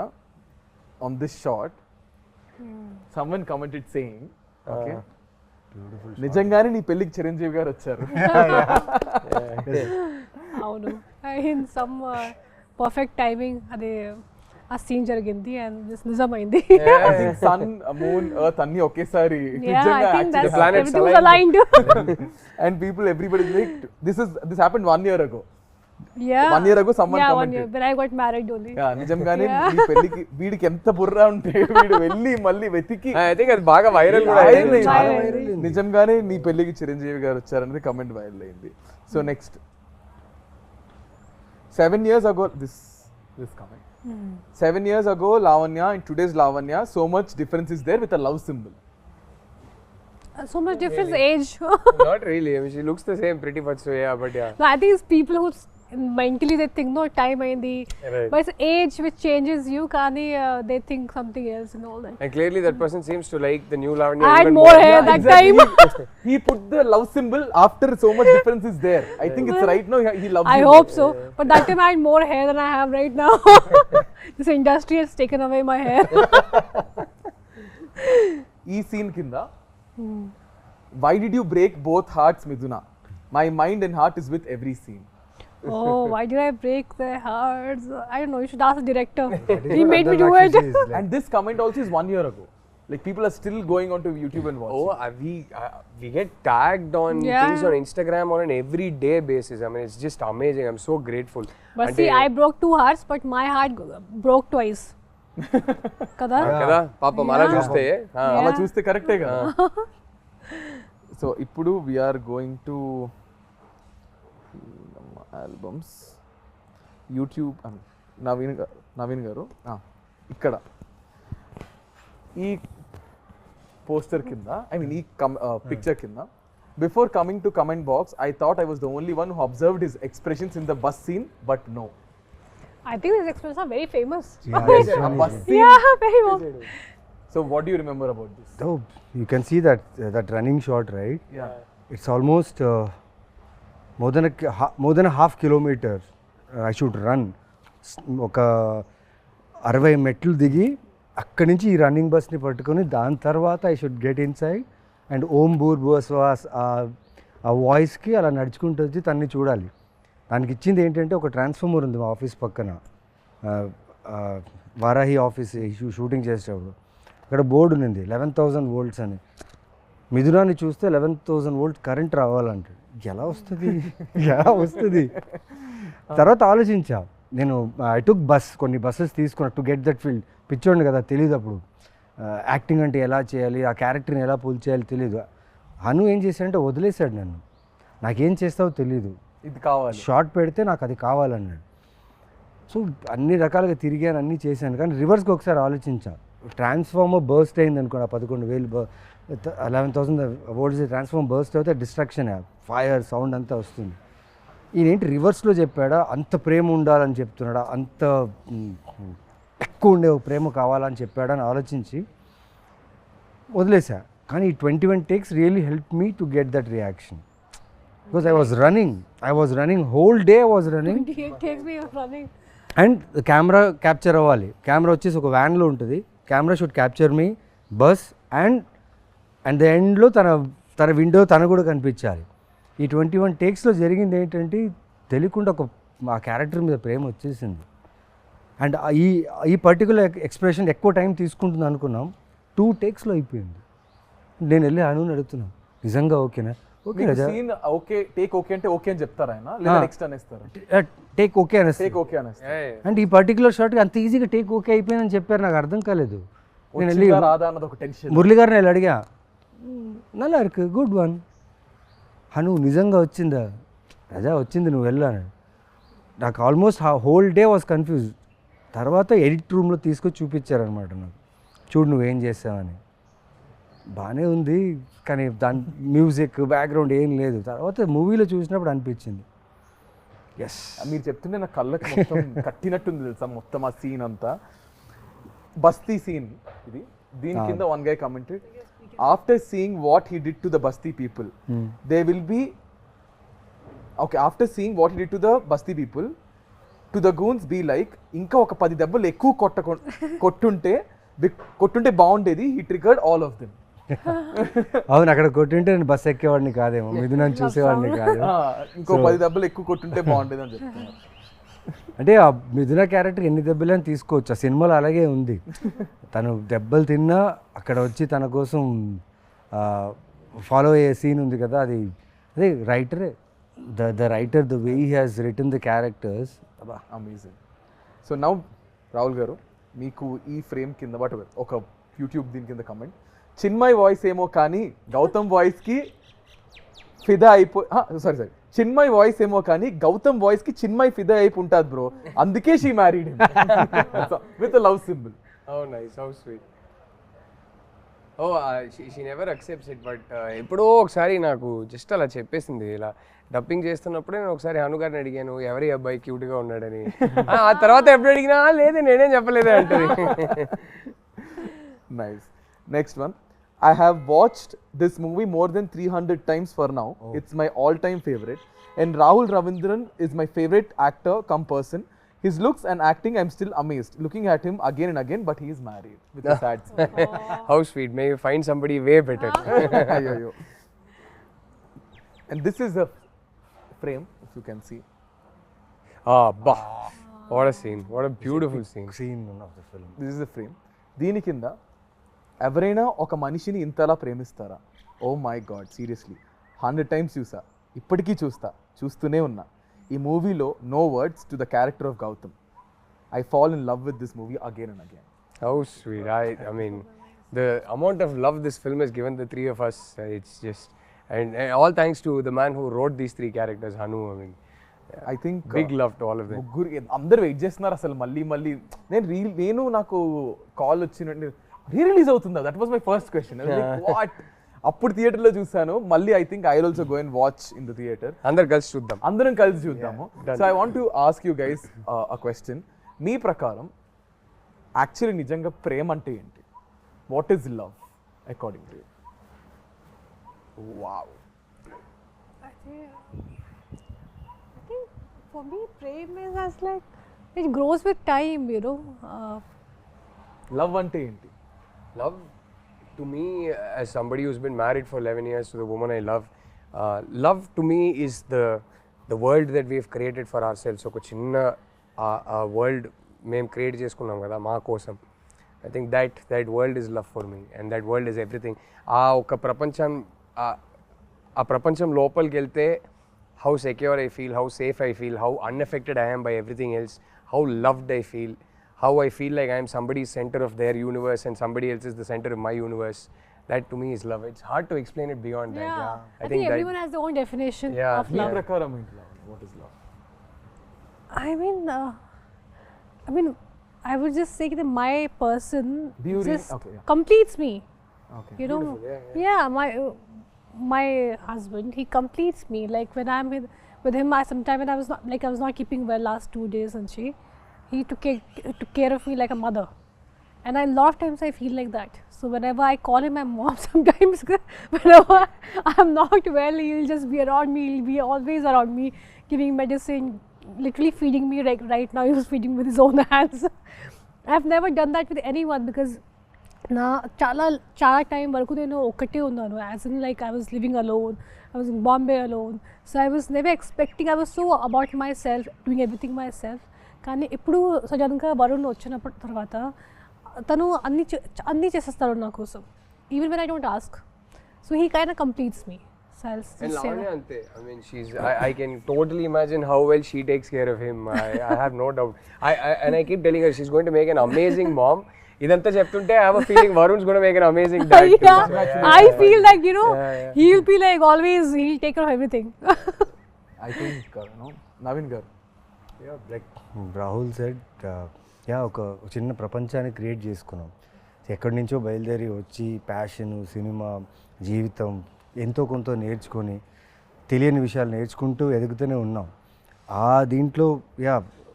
on this short someone commented saying okay నిజంగానే నీ పెళ్ళికి చిరంజీవి గారు వచ్చారు అవును ఇన్ సమ్ పర్ఫెక్ట్ టైమింగ్ అదే ఆ సీన్ జరిగింది అండ్ దిస్ నిజమైంది సన్ మూన్ ఎర్త్ అన్ని ఒకేసారి and people everybody like this happened 1 year ago 1 year ago someone commented when I got married only నిజంగానే నీ పెళ్ళికి వీడికి ఎంత బుర్రా ఉంటే వీడు వెళ్ళి మళ్ళీ వెతికి ఐ థింక్ అది బాగా వైరల్ కూడా అయింది నిజంగానే నీ పెళ్ళికి చిరంజీవి గారు వచ్చారనేది కమెంట్ వైరల్ అయింది so next 7 years ago this comment 7 years ago Lavanya and today's Lavanya so much difference is there with a love symbol so much difference age not really I mean she looks the same pretty much so yeah but yeah no, I think it's people who mentally they think no time ayindi but it's age which changes you kani they think something else and all that and clearly that person seems to like the new Lavanya I had more hair that time he put the love symbol after so much difference is there I think it's right now he loves I hope so but that time I had more hair than I have right now this industry has taken away my hair ee scene kinda why did you break both hearts Miduna my mind and heart is with every scene oh why did I break their hearts I don't know you should ask the director he made me do it and this comment also is 1 year ago like people are still going onto YouTube and watching we get tagged on things on Instagram on an everyday basis I mean it's just amazing I'm so grateful but see I broke 2 hearts but my heart broke twice kada పాపం అలా చూస్తే కరెక్టే కదా so ఇప్పుడు we are going to albums YouTube Naveen garu ఇక్కడ ఈ poster కింద I mean ఈ పిక్చర్ కింద before coming to comment box I thought I was the only one who observed his expressions in the bus scene but no I think his expressions are very famous yeah very well so what do you remember about this oh you can see that running shot right yeah it's almost more than a half kilometer I should run ఒక 60 మెట్లు దిగి అక్కడి నుంచి ఈ running బస్ని పట్టుకొని దాని తర్వాత I should get inside and ఓం భూర్ భువస్వాస్ ఆ వాయిస్కి అలా నడుచుకుంటూ వచ్చి తన్ని చూడాలి దానికి ఇచ్చింది ఏంటంటే ఒక ట్రాన్స్ఫార్మర్ ఉంది మా ఆఫీస్ పక్కన వారాహి ఆఫీస్ షూటింగ్ చేసేటప్పుడు అక్కడ బోర్డు ఉంది 11,000 volts అని మిథునాన్ని చూస్తే 11,000 volts కరెంట్ రావాలంటే ఎలా వస్తుంది తర్వాత ఆలోచించా నేను ఐ టుక్ కొన్ని బస్సెస్ తీసుకున్నా టు గెట్ దట్ ఫీల్డ్ పిచ్చోండి కదా తెలియదు అప్పుడు యాక్టింగ్ అంటే ఎలా చేయాలి ఆ క్యారెక్టర్ని ఎలా పుల్ చేయాలి తెలియదు హను ఏం చేశాడంటే వదిలేశాడు నన్ను నాకేం చేస్తావో తెలీదు ఇది కావాలి షార్ట్ పెడితే నాకు అది కావాలన్నాడు సో అన్ని రకాలుగా తిరిగాను అన్నీ చేశాను కానీ రివర్స్కి ఒకసారి ఆలోచించా ట్రాన్స్ఫార్మర్ బర్స్ట్ అయింది అనుకోండి, 11,000 11,000 వోల్ట్స్ ట్రాన్స్ఫార్మర్ బర్స్ట్ అయితే డిస్ట్రాక్షన్, ఫైర్ సౌండ్ అంతా వస్తుంది. ఈయనేంటి రివర్స్లో చెప్పాడా, అంత ప్రేమ ఉండాలని చెప్తున్నాడా, అంత ఎక్కువ ఉండే ప్రేమ కావాలని చెప్పాడని ఆలోచించి వదిలేసా. కానీ ఈ 21 takes really help me to get that reaction. Because I was running whole day I was running. 28 takes me running. And camera capture అవ్వాలి. కెమెరా వచ్చేసి ఒక వ్యాన్లో ఉంటుంది. Camera should capture me bus and the ఎండ్లో తన window తన కూడా కనిపించాలి. ఈ 21 takesలో జరిగింది ఏంటంటే తెలియకుండా ఆ క్యారెక్టర్ మీద ప్రేమ వచ్చేసింది. అండ్ ఈ పర్టికులర్ ఎక్స్ప్రెషన్ ఎక్కువ టైం తీసుకుంటుంది అనుకున్నాం, 2 takesలో అయిపోయింది. నేను వెళ్ళి అనుని అడుగుతున్నాను, నిజంగా ఓకేనా? Okay scene okay, take okay అంటే ఓకే అని చెప్తారా ఆయన, లేదా నెక్స్ట్ అనేస్తారా? టేక్ ఓకే అనేసి. టేక్ ఓకే అనేస్తారు. అండ్ ఈ పర్టికులర్ షాట్కి అంత ఈజీగా టేక్ ఓకే అయిపోయిందని చెప్పారు, నాకు అర్థం కాలేదు. నేను వెళ్ళి రాదా అన్నది ఒక టెన్షన్. మురళి గారిని వెళ్ళి అడిగా, నల్లా ఇருக்கு గుడ్ వన్ హను, నిజంగా వచ్చిందా? రజా వచ్చింది, నువ్వు వెళ్ళాను. నాకు almost whole day was confuse. తర్వాత ఎడిట్ రూమ్లో తీసుకొచ్చి చూపించారనమాట నాకు, చూడు నువ్వేం చేసావని. బాగానే ఉంది కానీ దాని మ్యూజిక్ బ్యాక్గ్రౌండ్ ఏం లేదు. తర్వాత మూవీలో చూసినప్పుడు అనిపించింది ఎస్. మీరు చెప్తుంటే నా కళ్ళకి మొత్తం కట్టినట్టుంది తెలుసా, మొత్తం ఆ సీన్ అంతా. బస్తీ సీన్ ఇది. దీని కింద one guy commented, after seeing what he did to the basti people they will be okay, after seeing what he did to the basti people to the goons be like, ఇంకా ఒక 10 దెబ్బలు ఎక్కువ కొట్టుంటే బాగుండేది. He triggered all of them. అవును, అక్కడ కొట్టుంటే నేను bus ఎక్కేవాడిని కాదేమో, మిథునని చూసేవాడిని కాదు. ఇంకో 10 దెబ్బలు ఎక్కువ కొట్టుంటే బాగుండేది అని చెప్తున్నారు. అంటే ఆ మిథున క్యారెక్టర్ ఎన్ని దెబ్బలని తీసుకోవచ్చు, ఆ సినిమాలో అలాగే ఉంది. తను దెబ్బలు తిన్నా అక్కడ వచ్చి తన కోసం ఫాలో అయ్యే సీన్ ఉంది కదా, అదే రైటరే, the writer, the way he has written the characters, amazing. So now Rahul గారు, మీకు ఈ ఫ్రేమ్ కింద ఒక యూట్యూబ్ దీని కింద కమెంట్, చిన్మయ్ వాయిస్ ఏమో కానీ గౌతమ్ వాయిస్కి ఫిదా సారీ చిన్మయ్ వాయిస్ ఏమో కానీ గౌతమ్ వాయిస్కి చిన్మయ్ ఫిదా అయిపోయి ఉంటుంది బ్రో, అందుకే she married with love symbol. Oh nice, how sweet. Oh, she never accepts it, but ఎప్పుడో ఒకసారి నాకు జస్ట్ అలా చెప్పేసింది. ఇలా డబ్బింగ్ చేస్తున్నప్పుడే నేను ఒకసారి హను గారిని అడిగాను, ఎవరి అబ్బాయి క్యూట్గా ఉన్నాడని. ఆ తర్వాత ఎప్పుడు అడిగినా లేదు నేనేం చెప్పలేదే అంటది. Nice. Next one. I have watched this movie more than 300 times for now. It's my all-time favorite. And Rahul Ravindran is my favorite actor come person. His looks and acting, I'm still amazed. Looking at him again and again, but he is married with a sad smile. How sweet. May you find somebody way better. Ayyo. And this is a frame, if you can see. Bah. What a scene. What a beautiful scene. of the film. This is a frame. దీని కింద ఎవరైనా ఒక మనిషిని ఇంతలా ప్రేమిస్తారా? Oh my god, seriously 100 times చూసా, ఇప్పటికీ చూస్తూనే ఉన్నా. ఈ మూవీలో no words to the character of Gautam. I fall in love with this movie again and again. How sweet. I mean, the amount of love this film has given the three of us, it's just, and all thanks to the man who wrote these 3 characters, Hanu. I mean, I think big love to all of them. ముగ్గురు అందరు wait చేస్తున్నారు అసలు మళ్ళీ. నేను నాకు call వచ్చినట్టు release అవుతుందా, that was my first question. What, అప్పుడు థియేటర్లో చూసాను, మళ్ళీ I think I will also go and watch in the theatre. అందరం కలిసి చూద్దాము. So I want to ask you guys a question. మీ ప్రకారం యాక్చువల్లీ నిజంగా ప్రేమ అంటే ఏంటి? What is love according to you? Wow. I think for me, prem is as like it grows with time, you know. Love అంటే ఏంటి? Love, to me, as somebody who's been married for 11 years to the woman I love, love to me is the world that we've created for ourselves. ఒక చిన్న world మేము create చేసుకున్నాం కదా మా కోసం. I think that world is love for me, and that world is everything. ఒక ప్రపంచం లోపలికి వెళ్తే how secure I feel, how safe I feel, how unaffected I am by everything else, how loved I feel, how I feel like I am somebody's center of their universe and somebody else is the center of my universe. That to me is love. It's hard to explain it beyond that. Yeah. I think everyone has their own definition of me love. ప్రకారం ఏంటి love? What is love? I mean, I would just say that my person Do you just okay, yeah. completes me. Okay. You know, my husband, he completes me. Like when I'm with him, sometime when I was not keeping well last 2 days, and he took care of me like a mother. And a lot of times I feel like that. So whenever I call him my mom, sometimes whenever I'm not well, he'll just be around me. He'll be always around me, giving medicine, literally feeding me. Like right now, he was feeding with his own hands. I've never done that with anyone because na chala time varaku nenu okate unnanu. As in like I was living alone. I was in Bombay alone. So I was never expecting. I was so about myself, doing everything myself. కానీ ఇప్పుడు సడన్గా వరుణ్ వచ్చినప్పుడు తర్వాత తను అన్నీ చేసేస్తాడు నా కోసం, even when I don't ask. So he kind of completes me. And Lavanya ante, I mean, I can totally imagine how well she takes care of him. I have no doubt. And I keep telling her she's going to make an amazing mom. Idantha cheptunte I have a feeling Varun's going to make an amazing dad. I feel like, you know, he'll be like always, he'll take care of everything. I think Naveen garu. Yeah, like Rahul said, ఒక చిన్న ప్రపంచాన్ని create చేసుకున్నాం. ఎక్కడి నుంచో బయలుదేరి వచ్చి passion, cinema, జీవితం ఎంతో కొంత నేర్చుకొని తెలియని విషయాలు నేర్చుకుంటూ ఎదుగుతూనే ఉన్నాం. ఆ దీంట్లో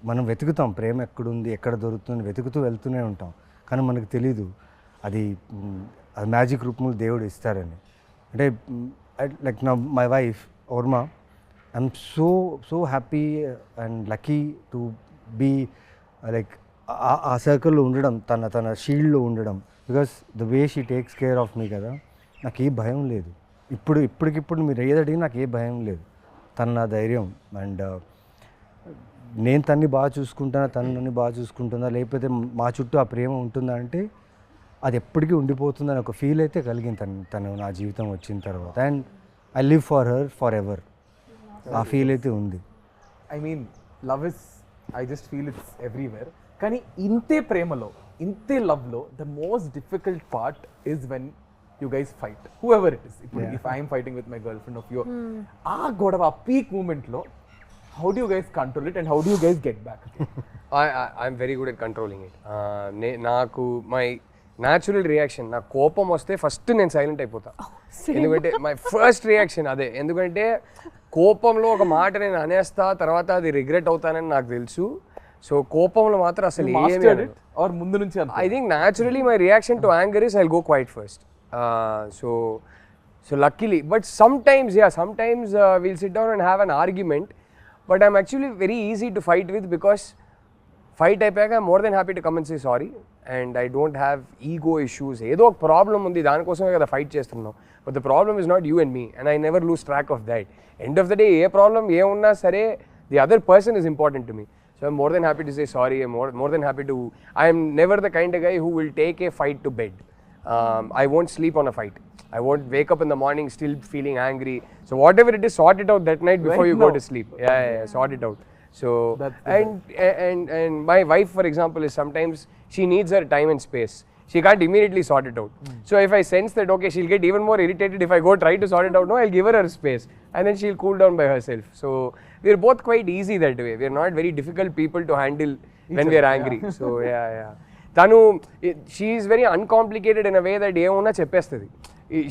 మనం వెతుకుతాం ప్రేమ ఎక్కడుంది, ఎక్కడ దొరుకుతుంది, వెతుకుతూ వెళ్తూనే ఉంటాం. కానీ మనకు తెలీదు అది మ్యాజిక్ రూపంలో దేవుడు ఇస్తారని. అంటే like my wife Orma, I'm so happy and lucky to be like ఆ సర్కిల్లో ఉండడం, తన షీల్డ్లో ఉండడం. Because the way she takes care of me కదా, నాకు ఏ భయం లేదు. ఇప్పటికిప్పుడు మీరు ఏదడిగి నాకు ఏ భయం లేదు. తను నా ధైర్యం. అండ్ నేను తన్ని బాగా చూసుకుంటానా, తను నన్ను బాగా చూసుకుంటుందా, లేకపోతే మా చుట్టూ ఆ ప్రేమ ఉంటుందా అంటే అది ఎప్పటికీ ఉండిపోతుందని ఒక ఫీల్ అయితే కలిగింది తను నా జీవితం వచ్చిన తర్వాత. And I live for her for ever. ఆ ఫీల్ అయితే ఉంది. I mean love is, I just feel it's everywhere. కానీ ఇంతే ప్రేమలో, ఇంతే లవ్లో the most difficult part is when you guys fight, whoever it is. If I am fighting with my girlfriend of you, godava peak moment lo, how do you guys control it and how do you guys get back? I'm very good at controlling it. Naku my natural reaction, na kopam vaste first nen silent ayipota. Endukante my first reaction ade, endukante kopamlo oka maata nenu anesta tarvata adi regret avuthanani నాకు తెలుసు. So కోపంలో మాత్రం అసలు ఏమీ or ముందు నుంచి అంత. I think naturally my reaction to anger is I'll go quiet first. So luckily, but sometimes we'll sit down and have an argument, but I'm actually very easy to fight with because fight ayapaka I'm more than happy to come and say sorry, and I don't have ego issues. Edo ok problem undi, dani kosame kada fight chestunnam, but the problem is not you and me, and I never lose track of that. End of the day A problem ఏ ఉన్నా సరే the other person is important to me. So I'm more than happy to say sorry. I'm more than happy to, I am never the kind of guy who will take a fight to bed. I won't sleep on a fight. I won't wake up in the morning still feeling angry. So whatever it is, sort it out that night before you go to sleep. Yeah, sort it out. So and my wife, for example, is sometimes she needs her time and space. She can't immediately sort it out. So if I sense that okay, she'll get even more irritated if I go try to sort it out. No, I'll give her space, and then she'll cool down by herself. So we're both quite easy that way. We're not very difficult people to handle when we're angry. So yeah. Tanu, she is very uncomplicated in a way that ఏమన్నా చెప్పేస్తుంది.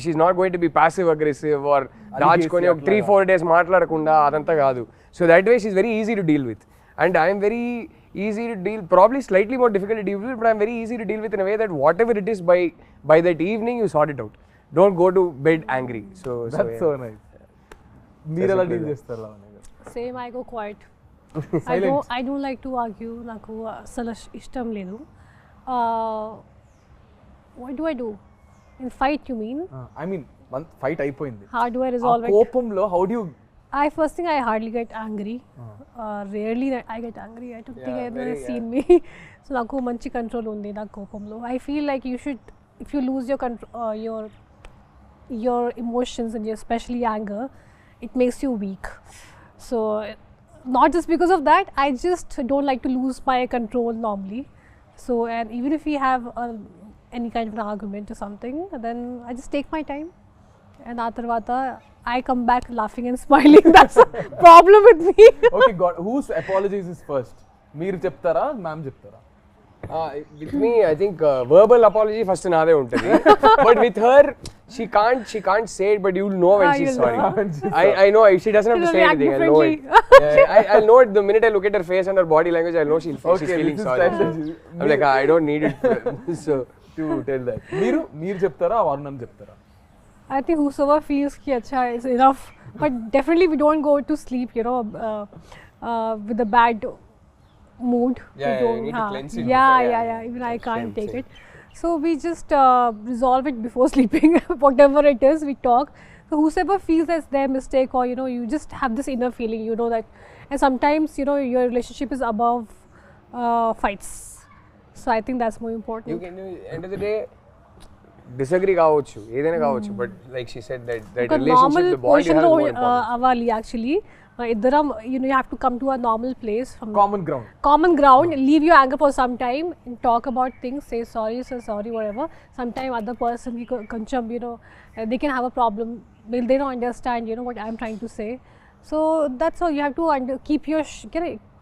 She's not going to be passive aggressive or దాచుకొని 3-4 days మాట్లాడకుండా అదంతా కాదు. So that way she's very easy to deal with, and I'm very easy to deal, probably slightly more difficult to deal with, but I'm very easy to deal with in a way that whatever it is, by that evening you sort it out. Don't go to bed angry. So that's so nice. మీరు ఎలా deal చేస్తారు? Same, I go quiet. I don't like to argue. నాకు అసలు ఇష్టం లేదు. What do I do? In fight, you mean? I mean, one fight అయిపోయింది. How do I resolve it? కోపంలో how do you? First thing, I hardly get angry. Rarely I get angry. I don't think I've seen me. So నాకు మంచి control ఉంది నా కోపంలో. I feel like you should, if you lose your control, your emotions and especially anger, it makes you weak. So not just because of that, I just don't like to lose my control normally. So, and even if we have any kind of an argument or something, then I just take my time, and atarvata I come back laughing and smiling. That's a problem with me. Okay, God, whose apologies is first? మీరు చెప్తారా, ma'am చెప్తారా? With me, I think verbal apology first naade untadi. But with her, she can't say it, but you'll know when she's you'll sorry. know. I know she doesn't have to She'll say react anything. I'll know it. differently. I'll know it the minute I look at her face and her body language. I'll know she's feeling sorry. I'm like, I don't need it. So to tell that. మీరు చెప్తారా వరుణ్ చెప్తారా? I think whosoever feels ki acha is enough, but definitely we don't go to sleep, with a bad mood. Yeah, We you don't, need to cleanse it Yeah, before, yeah, yeah. yeah. Even I can't Same, take same. it. So we just resolve it before sleeping. Whatever it is, we talk. So whosoever feels that's their mistake, or you just have this inner feeling, that. And sometimes your relationship is above fights. So I think that's more important. you can, end of the day, disagree కావచ్చు ఏదైనా కావచ్చు, but like she said that ఒక relationship, normal the bond you have is more position important. అవ్వాలి actually. ఇద్దరం you have to come to a normal place from common ground leave your anger for some time and talk about things, say sorry whatever. Sometime other person koncham they can have a problem, they don't understand what I'm trying to say. So that's all, you have to keep your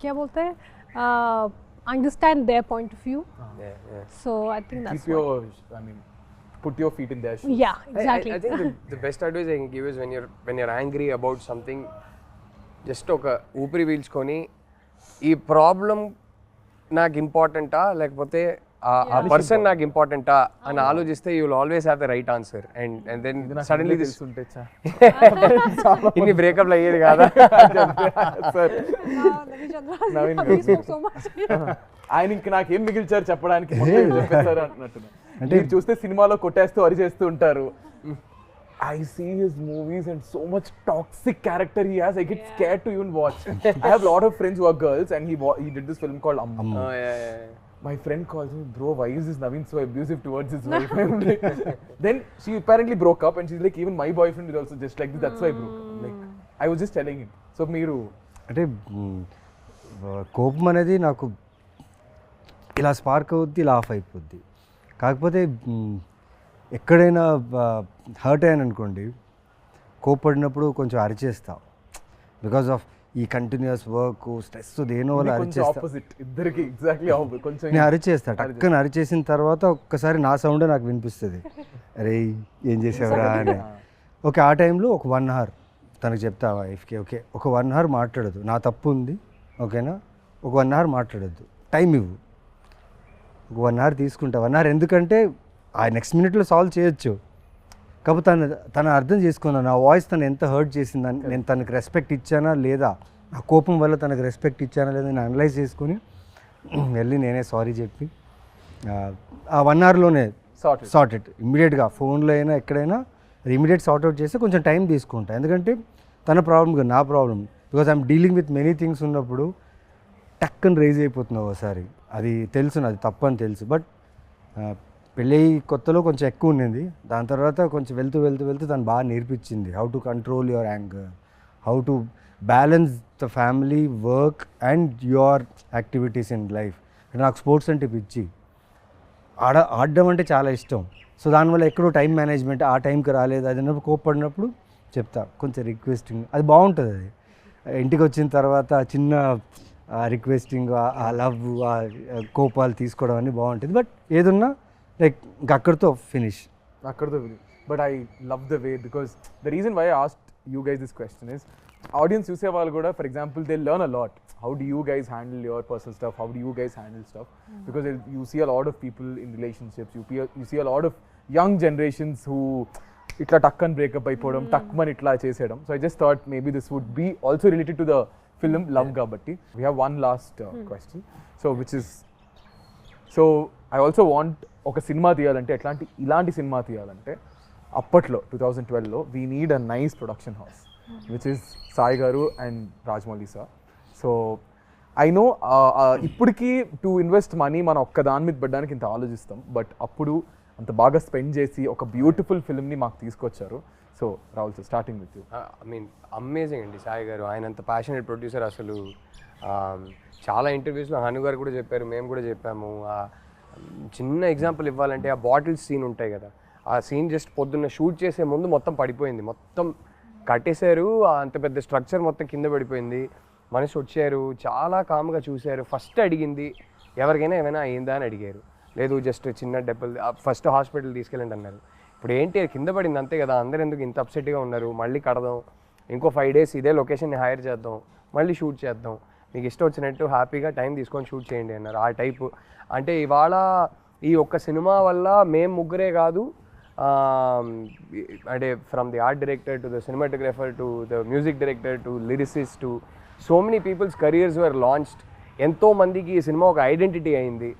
kya bolte hain, understand their point of view. Yeah. So I think that's keep your put your feet in their shoes. yeah, exactly. I think the best advice I can give is when you're angry about something, just ఒక ఊపిరి పీల్చుకొని ఈ problem నాకు ఇంపార్టెంటా లేకపోతే ఆ person నాకు ఇంపార్టెంటా అని ఆలోచిస్తే you will always have the right answer. And then suddenly this ఇన్ని బ్రేకప్లు అయ్యేది కాదా? Naveen Chandra, he spoke so much. ఆయన ఇంక నాకేం మిగిల్చారు చెప్పడానికి చెప్పేస్తారు అంటున్నారు. అంటే చూస్తే సినిమాలో కొట్టేస్తూ అరిచేస్తూ ఉంటారు. I see his movies and so much toxic character he has. I get scared to even watch. I have a lot of friends who are girls, and he did this film called Amma. Oh yeah. My friend calls me, bro, why is this Naveen so abusive towards his wife? Then she apparently broke up, and she's like, even my boyfriend is also just like this. That's why I broke up. Like, I was just telling him. So మీరు అంటే కోపం అనేది నాకు ఇలా spark అవుద్ది, ఇలా of అయిపోద్ది. కాకపోతే ఎక్కడైనా హర్ట్ అయ్యాను అనుకోండి, కోప్పడినప్పుడు కొంచెం అరిచేస్తా. బికాస్ ఆఫ్ ఈ కంటిన్యూస్ వర్క్ స్ట్రెస్ దేనో వల్ల అరిచేస్తా. నేను అరిచేస్తా, టక్కన అరిచేసిన తర్వాత ఒక్కసారి నా సౌండే నాకు వినిపిస్తుంది, అరే ఏం చేసావురా అని. ఓకే, ఆ టైంలో ఒక 1 hour తనకు చెప్తా వైఫ్కి, ఓకే ఒక 1 hour మాట్లాడదు, నా తప్పు ఉంది ఓకేనా, ఒక 1 hour మాట్లాడద్దు, టైం ఇవ్వు, ఒక 1 hour తీసుకుంటా. 1 hour ఎందుకంటే ఆ నెక్స్ట్ మినిట్లో సాల్వ్ చేయొచ్చు. కాకపోతే తను అర్థం చేసుకున్నాను నా వాయిస్ తను ఎంత హర్ట్ చేసిందని, నేను తనకు రెస్పెక్ట్ ఇచ్చానా లేదా, నా కోపం వల్ల తనకు రెస్పెక్ట్ ఇచ్చానా లేదా నేను అనలైజ్ చేసుకుని వెళ్ళి నేనే సారీ చెప్పి ఆ 1 hourలోనే సార్ట్ ఇట్ ఇమ్మీడియట్గా. ఫోన్లో అయినా ఎక్కడైనా అది ఇమీడియట్ సార్ట్ అవుట్ చేస్తే కొంచెం టైం తీసుకుంటా, ఎందుకంటే తన ప్రాబ్లం కాదు నా problem. Because I'm dealing with many things ఉన్నప్పుడు టక్కని రేజ్ అయిపోతున్నావు ఒకసారి, అది తెలుసు నాది తప్పు అని తెలుసు. బట్ పెళ్ళి కొత్తలో కొంచెం ఎక్కువ ఉండింది, దాని తర్వాత కొంచెం వెళ్తూ తను బాగా నేర్పించింది how to control your anger, how to balance the family, work and your activities in life. నాకు స్పోర్ట్స్ అంటే పిచ్చి, ఆడడం అంటే చాలా ఇష్టం. సో దానివల్ల ఎక్కడో టైం మేనేజ్మెంట్ ఆ టైంకి రాలేదు, అది అన్నప్పుడు కోప్పడినప్పుడు చెప్తా కొంచెం రిక్వెస్టింగ్, అది బాగుంటుంది. అది ఇంటికి వచ్చిన తర్వాత చిన్న రిక్వెస్టింగ్, ఆ లవ్, ఆ కోపాలు తీసుకోవడం అన్నీ బాగుంటుంది. బట్ ఏదున్నా లైక్ ఇంకా అక్కడితో finish. But I love the way, because the reason why I asked you guys this question is, audience చూసే వాళ్ళు కూడా for example they learn a lot. How do you guys handle your personal stuff? How do you guys handle stuff? Because you see a lot of people in relationships. You see a lot of young generations who itla takkan breakup అయిపోవడం, takman itla చేసేయడం. So I just thought maybe this would be also related to the film Love Kabatti. We have one last question. So which is, so I also want ఒక cinema తీయాలంటే ఇలాంటి cinema తీయాలంటే అప్పట్లో 2012లో we need a nice production house, which is Sai Garu and Rajmouli sir. So I know ఇప్పటికీ to invest money మనం ఒక్క దాని మీద పెట్టడానికి ఇంత ఆలోచిస్తాం, బట్ అప్పుడు అంత బాగా స్పెండ్ చేసి ఒక బ్యూటిఫుల్ ఫిల్మ్ని మాకు తీసుకొచ్చారు. So Rahul sir, starting with you. I mean amazing అండి సాయి గారు, ఆయన అంత ప్యాషనేట్ ప్రొడ్యూసర్. అసలు చాలా ఇంటర్వ్యూస్లో హను గారు కూడా చెప్పారు, మేము కూడా చెప్పాము. చిన్న ఎగ్జాంపుల్ ఇవ్వాలంటే ఆ బాటిల్స్ సీన్ ఉంటాయి కదా, ఆ సీన్ జస్ట్ పొద్దున్న షూట్ చేసే ముందు మొత్తం పడిపోయింది, మొత్తం కట్టేశారు, అంత పెద్ద స్ట్రక్చర్ మొత్తం కింద పడిపోయింది. మనిషి వచ్చారు, చాలా కామ్గా చూశారు, ఫస్ట్ అడిగింది ఎవరికైనా ఏమైనా అయిందా అని అడిగారు. లేదు జస్ట్ చిన్న దెబ్బలు, ఫస్ట్ హాస్పిటల్ తీసుకెళ్ళండి అన్నారు. ఇప్పుడు ఏంటి కింద పడింది అంతే కదా, అందరు ఎందుకు ఇంత అప్సెట్గా ఉన్నారు, మళ్ళీ కడదాం, ఇంకో 5 days ఇదే లొకేషన్ని హైర్ చేద్దాం, మళ్ళీ షూట్ చేద్దాం, మీకు ఇష్టం వచ్చినట్టు హ్యాపీగా టైం తీసుకొని షూట్ చేయండి అన్నారు. ఆ టైపు అంటే ఇవాళ ఈ ఒక్క సినిమా వల్ల మేము ముగ్గురే కాదు, అంటే from the art director to the cinematographer to the music director to lyricist to so many people's careers were launched. ఎంతో మందికి ఈ సినిమా ఒక ఐడెంటిటీ అయింది.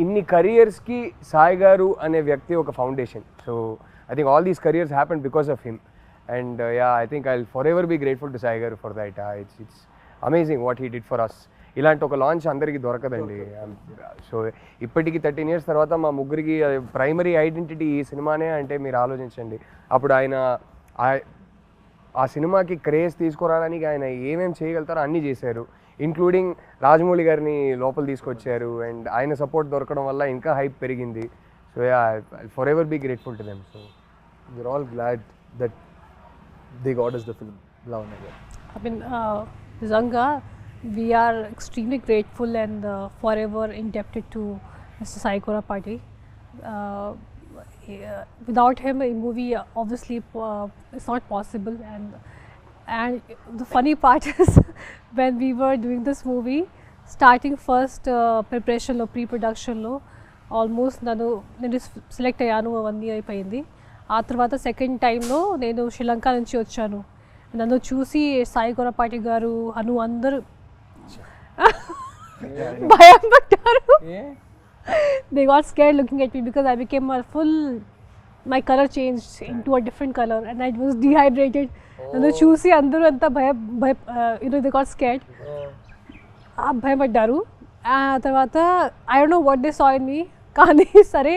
ఇన్ని కెరియర్స్కి సాయి గారు అనే వ్యక్తి ఒక foundation. So I think all these careers happen because of him. And yeah, I think I will forever be grateful to Sai గారు for that. It's amazing what he did for us. ఇలాంటి ఒక launch అందరికీ దొరకదండి. So ఇప్పటికి 13 years తర్వాత మా ముగ్గురికి primary identity ఈ సినిమానే అంటే మీరు ఆలోచించండి. అప్పుడు ఆయన ఆ సినిమాకి క్రేజ్ తీసుకురావడానికి ఆయన ఏమేమి చేయగలుగుతారో అన్నీ చేశారు. ఇంక్లూడింగ్ రాజమౌళి గారిని లోపల తీసుకొచ్చారు. అండ్ ఆయన సపోర్ట్ దొరకడం వల్ల ఇంకా హైప్ పెరిగింది. So yeah, forever be grateful to them. So we're all glad that they got us the film. Lavanya garu. I mean, Zanga, we are extremely grateful and forever indebted to Mr. Sai Tripathi. Without him, a movie obviously is not possible. And the funny part is when we were doing this movie, starting first preparation lo, pre-production lo, almost నేను select అయ్యాను, 1 year అయిపోయింది. ఆ తర్వాత second టైంలో నేను శ్రీలంక నుంచి వచ్చాను. నన్ను చూసి సాయి కొరపాటి గారు అను అందరూ భయం పడ్డారు. They got scared looking at me because I became my color changed into a different color and I was dehydrated. నన్ను చూసి అందరూ అంతా they got scared. భయపడ్డారు. ఆ తర్వాత I don't know what they saw in me. కానీ సరే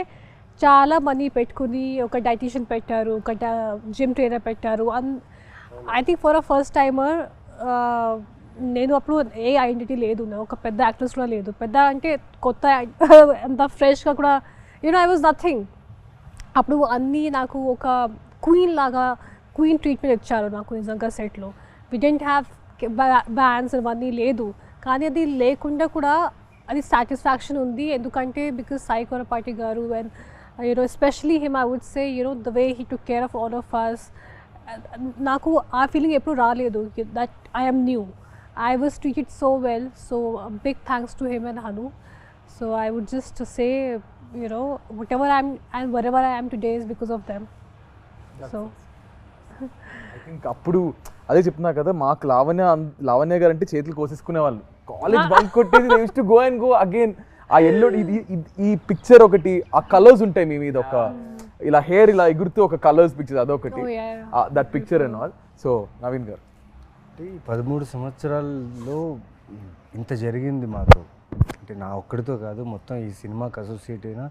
చాలా మనీ పెట్టుకుని ఒక డైటీషియన్ పెట్టారు, ఒక జిమ్ ట్రైనర్ పెట్టారు. I think for a first timer నేను అప్పుడు ఏ ఐడెంటిటీ లేదు, ఒక పెద్ద యాక్ట్రెస్ కూడా లేదు. పెద్ద అంటే కొత్త అంత ఫ్రెష్గా కూడా ఐ వాజ్ నథింగ్. అప్పుడు అన్నీ నాకు ఒక క్వీన్ ట్రీట్మెంట్ ఇచ్చారు నాకు నిజంగా సెట్లో. వి డెంట్ హ్యావ్ బ్యాండ్స్ అవన్నీ లేదు, కానీ అది లేకుండా కూడా అది సాటిస్ఫాక్షన్ ఉంది. ఎందుకంటే బికాస్ సాయి కొరపాటి గారు and especially him, I would say, the way he took care of all of us. నాకు ఆ ఫీలింగ్ ఎప్పుడు రాలేదు that I am new. I was treated so well. So a big thanks to him and Hanu. So I would just say, whatever I am and wherever I am today is because of them. So I think అప్పుడు అదే చెప్తున్నా కదా, మాకు లావణ్య గారు అంటే చేతులు కోసేసుకునే వాళ్ళు. College bunk కొట్టేది they used to go and go again. ఆ ఎల్లో ఈ పిక్చర్ ఒకటి, ఆ కలర్స్ ఉంటాయి మీ మీద, ఒక ఇలా హెయిర్ ఇలా ఎగురుతూ ఒక కలర్స్ పిక్చర్, అదొకటి, that picture and all. So Naveen గారు, 13 సంవత్సరాల్లో ఇంత జరిగింది మాతో. అంటే నా ఒక్కడితో కాదు, మొత్తం ఈ సినిమాకి అసోసియేట్ అయిన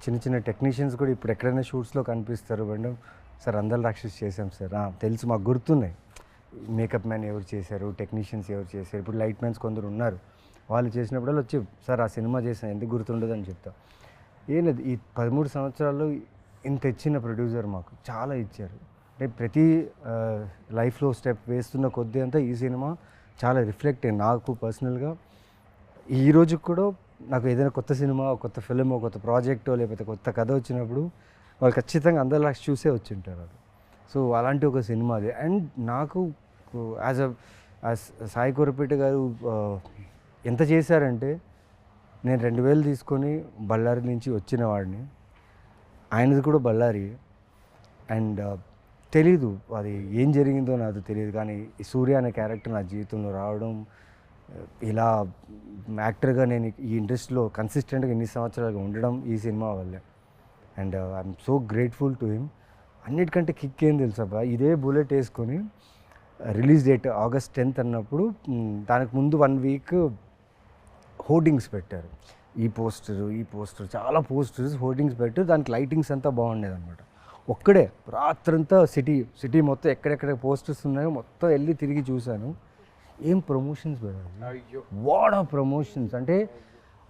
చిన్న చిన్న టెక్నీషియన్స్ కూడా ఇప్పుడు ఎక్కడైనా షూట్స్లో కనిపిస్తారు. మేడం సార్ అందల రాక్షసి చేసాం సార్, తెలుసు మాకు గుర్తున్నాయి. మేకప్ మ్యాన్ ఎవరు చేశారు, టెక్నీషియన్స్ ఎవరు చేశారు, ఇప్పుడు లైట్ మ్యాన్స్ కొందరు ఉన్నారు, వాళ్ళు చేసినప్పుడల్లా వచ్చి సార్ ఆ సినిమా చేసాను ఎందుకు గుర్తుండదు అని చెప్తా. ఏంటది ఈ 13 సంవత్సరాల్లో ఇంత ఇచ్చిన ప్రొడ్యూసర్ మాకు చాలా ఇచ్చారు. అంటే ప్రతి లైఫ్లో స్టెప్ వేస్తున్న కొద్దీ అంతా ఈ సినిమా చాలా రిఫ్లెక్ట్ అయ్యింది నాకు పర్సనల్గా. ఈ రోజుకి కూడా నాకు ఏదైనా కొత్త సినిమా, కొత్త ఫిలిం, కొత్త ప్రాజెక్టో లేకపోతే కొత్త కథ వచ్చినప్పుడు వాళ్ళు ఖచ్చితంగా అందరి లాగా చూసే వచ్చి ఉంటారు అది. సో అలాంటి ఒక సినిమా అది. అండ్ నాకు యాజ్ సాయి కొరపేట గారు ఎంత చేశారంటే, నేను 2000 తీసుకొని బళ్ళారి నుంచి వచ్చిన వాడిని, ఆయనది కూడా బళ్ళారి. అండ్ తెలీదు అది ఏం జరిగిందో నాకు తెలియదు, కానీ ఈ సూర్య అనే క్యారెక్టర్ నా జీవితంలో రావడం, ఇలా యాక్టర్గా నేను ఈ ఇండస్ట్రీలో కన్సిస్టెంట్గా ఇన్ని సంవత్సరాలుగా ఉండడం ఈ సినిమా వల్లే. And I'm so grateful to him. అన్నిటికంటే కిక్ ఏం తెలుసా, ఇదే బుల్లెట్ వేసుకొని రిలీజ్ డేట్ August 10th అన్నప్పుడు దానికి ముందు 1 week హోర్డింగ్స్ పెట్టారు. ఈ పోస్టర్ చాలా పోస్టర్స్ హోర్డింగ్స్ పెట్టారు. దానికి లైటింగ్స్ అంతా బాగుండేది అనమాట. ఒక్కడే రాత్రంతా సిటీ మొత్తం ఎక్కడెక్కడ పోస్టర్స్ ఉన్నాయో మొత్తం వెళ్ళి తిరిగి చూశాను. ఏం ప్రమోషన్స్ పెట్టారు, వాట్ ఆర్ ప్రమోషన్స్. అంటే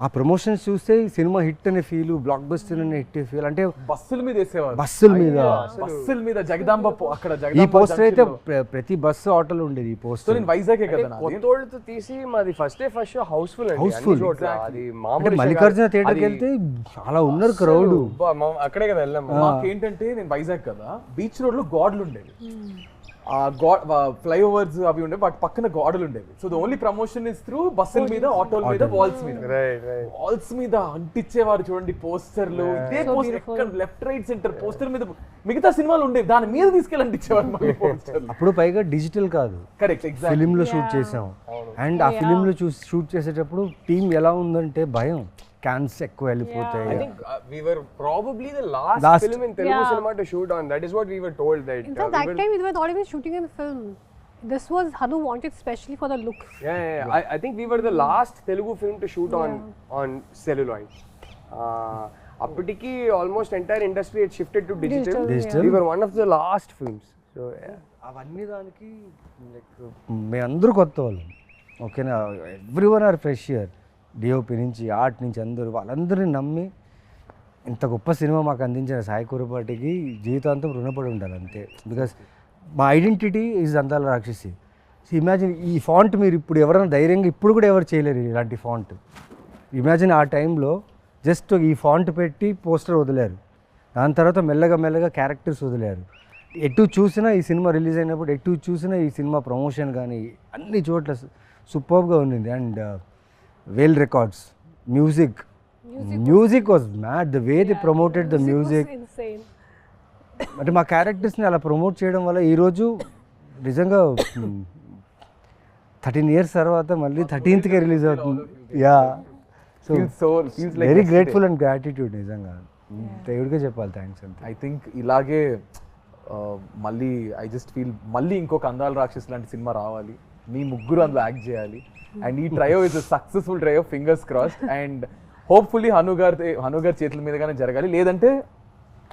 ఆ ప్రమోషన్స్ చూస్తే ఈ సినిమా హిట్ అనే ఫీల్, బ్లాక్ బస్టర్ అనే హిట్ ఫీల్. అంటే బస్సుల మీద వేసేవారు, బస్సుల మీద జగదాంబ అక్కడ ఈ జగదాంబ పోస్టర్ అయితే ప్రతి బస్సు ఆటోలో ఉండేది ఈ సో పోస్టర్. నేను వైజాగే కదా నాది. కొత్తోళ్ళతో తీసి మాది ఫస్ట్ షో హౌస్ఫుల్ అండి, Houseful. అన్ని చోట్ల. అది అంటే మామూలు మల్లికార్జున థియేటర్కి వెళ్తే చాలా ఉన్నారు క్రౌడ్. అక్కడే కదా వెళ్ళాం. మాకేంటంటే నేను వైజాగ్ కదా, బీచ్ రోడ్ లో గాడ్లు ఉండేవి, ఆ గాడ్ ఫ్లైఓవర్స్ అవి ఉండేవి, వాటి పక్కన గాడులు ఉండేవి. So the only promotion is through బస్సుల మీద, ఆటోల మీద, వాల్స్ మీద. వాల్స్ మీద అంటించేవారు చూడండి పోస్టర్లు. ఇదే poster left right centre poster మీద మిగతా సినిమాలు ఉండేవి, దాని మీద తీసుకెళ్ళి అంటించేవారు మళ్ళీ పోస్టర్లు. అప్పుడు పైగా డిజిటల్ కాదు, కరెక్ట్, ఎగ్జాక్ట్. ఫిలిం లో షూట్ చేసాం. అండ్ ఆ ఫిలిం లో షూట్ చేసేటప్పుడు టీం ఎలా ఉందంటే భయం, క్యాన్స్ ఎక్కువ వెళ్ళిపోతాయి. I think we were probably the last film in Telugu cinema to shoot on. That is what we were told. That In fact, that time we were not even shooting in film. This was Hanu wanted specially for the look. Yeah. I think we were the last Telugu film to shoot on celluloid. అప్పటికి almost entire industry had shifted to digital. We were one of the last films. So అవన్నీ దానికి మేమందరూ కొత్త వాళ్ళం. ఓకేనా, everyone are fresh year. DOP నుంచి, art నుంచి అందరూ వాళ్ళందరినీ నమ్మి ఇంత గొప్ప సినిమా మాకు అందించిన సాయి కురపాటికి జీవితాంతం రుణపడి ఉండాలి అంతే. బికాస్ మా ఐడెంటిటీ ఈజ్ అందాల రాక్షసి. ఇమాజిన్ ఈ ఫాంట్ మీరు ఇప్పుడు ఎవరైనా ధైర్యంగా ఇప్పుడు కూడా ఎవరు చేయలేరు ఇలాంటి ఫాంట్. ఇమాజిన్ ఆ టైంలో జస్ట్ ఈ ఫాంట్ పెట్టి పోస్టర్ వదిలేరు, దాని తర్వాత మెల్లగా క్యారెక్టర్స్ వదిలేరు. ఎటు చూసినా ఈ సినిమా రిలీజ్ అయినప్పుడు ఎటు చూసినా ఈ సినిమా ప్రమోషన్ కానీ అన్ని చోట్ల సూపర్గా ఉండింది. And well records, music was mad, the way they promoted the music was insane. అంటే మా క్యారెక్టర్స్ని అలా ప్రమోట్ చేయడం వల్ల ఈరోజు నిజంగా 13 years తర్వాత మళ్ళీ 13th రిలీజ్ అవుతుంది. Yeah, so very grateful and gratitude. నిజంగా దేవుడికే చెప్పాలి థ్యాంక్స్ అంతే. ఐ థింక్ ఇలాగే మళ్ళీ ఐ జస్ట్ ఫీల్ మళ్ళీ ఇంకొక అందాల రాక్షస్ లాంటి సినిమా రావాలి, మీ ముగ్గురు అందులో యాక్ట్ చేయాలి. అండ్ ఈ trio is a successful trio, fingers crossed. And hopefully Hanu గారి చేతుల మీదగానే జరగాలి, లేదంటే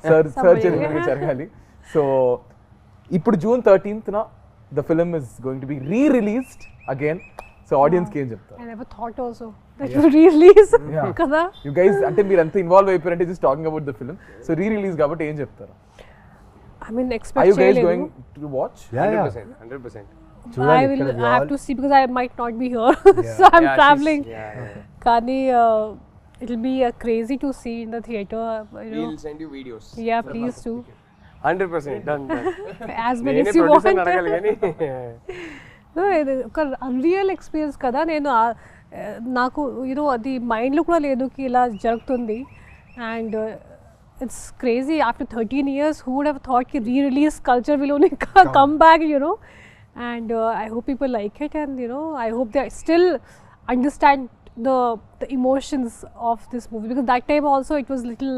సార్ చేతుల మీద జరగాలి. సో ఇప్పుడు June 13th the film is going to be re-released again. So audience కి ఏం చెప్తారు? I never thought also that you re-release కదా. యు గైస్ అంటే మీరు అంత ఇన్వాల్వ్ అయిపోయారంటే just talking about the film. So re-release కాబట్టి ఏం చెప్తారు? I mean, Are expect you guys చేయలేదు. going to watch? Yeah. 100%. I have to see because I might not be here. So I'm traveling. Kani, it'll be crazy to see in the theater. You know. We'll send you videos. Yeah, please do. 100% done. As many as you want. No, ఒక unreal experience కదా. నేను నాకు you know అది మైండ్లో కూడా లేదు కి ఇలా జరుగుతుంది. And it's crazy after 13 years who would have thought ki re-release culture will only come back, you know. And I hope people like it, and you know, I hope they still understand the emotions of this movie, because that time also it was little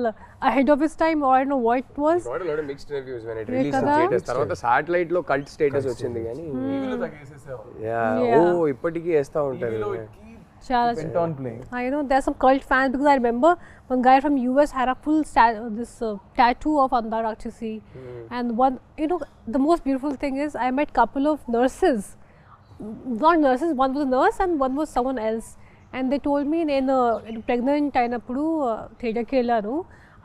ahead of its time, or I don't know what it was. Got a lot of mixed reviews when it released in theaters. తర్వాత satellite లో cult status వచ్చింది కానీ ఇప్పటికీ వేస్తూ ఉంటారు. Went on playing. I know there's some cult fans, because I remember one guy from US had a full tattoo of Andala Rakshasi. And one, you know, the most beautiful thing is I met couple of nurses, not nurses, one was a nurse and one was someone else, and they told me నేను pregnant అయినప్పుడు థియేటర్కి వెళ్ళాను.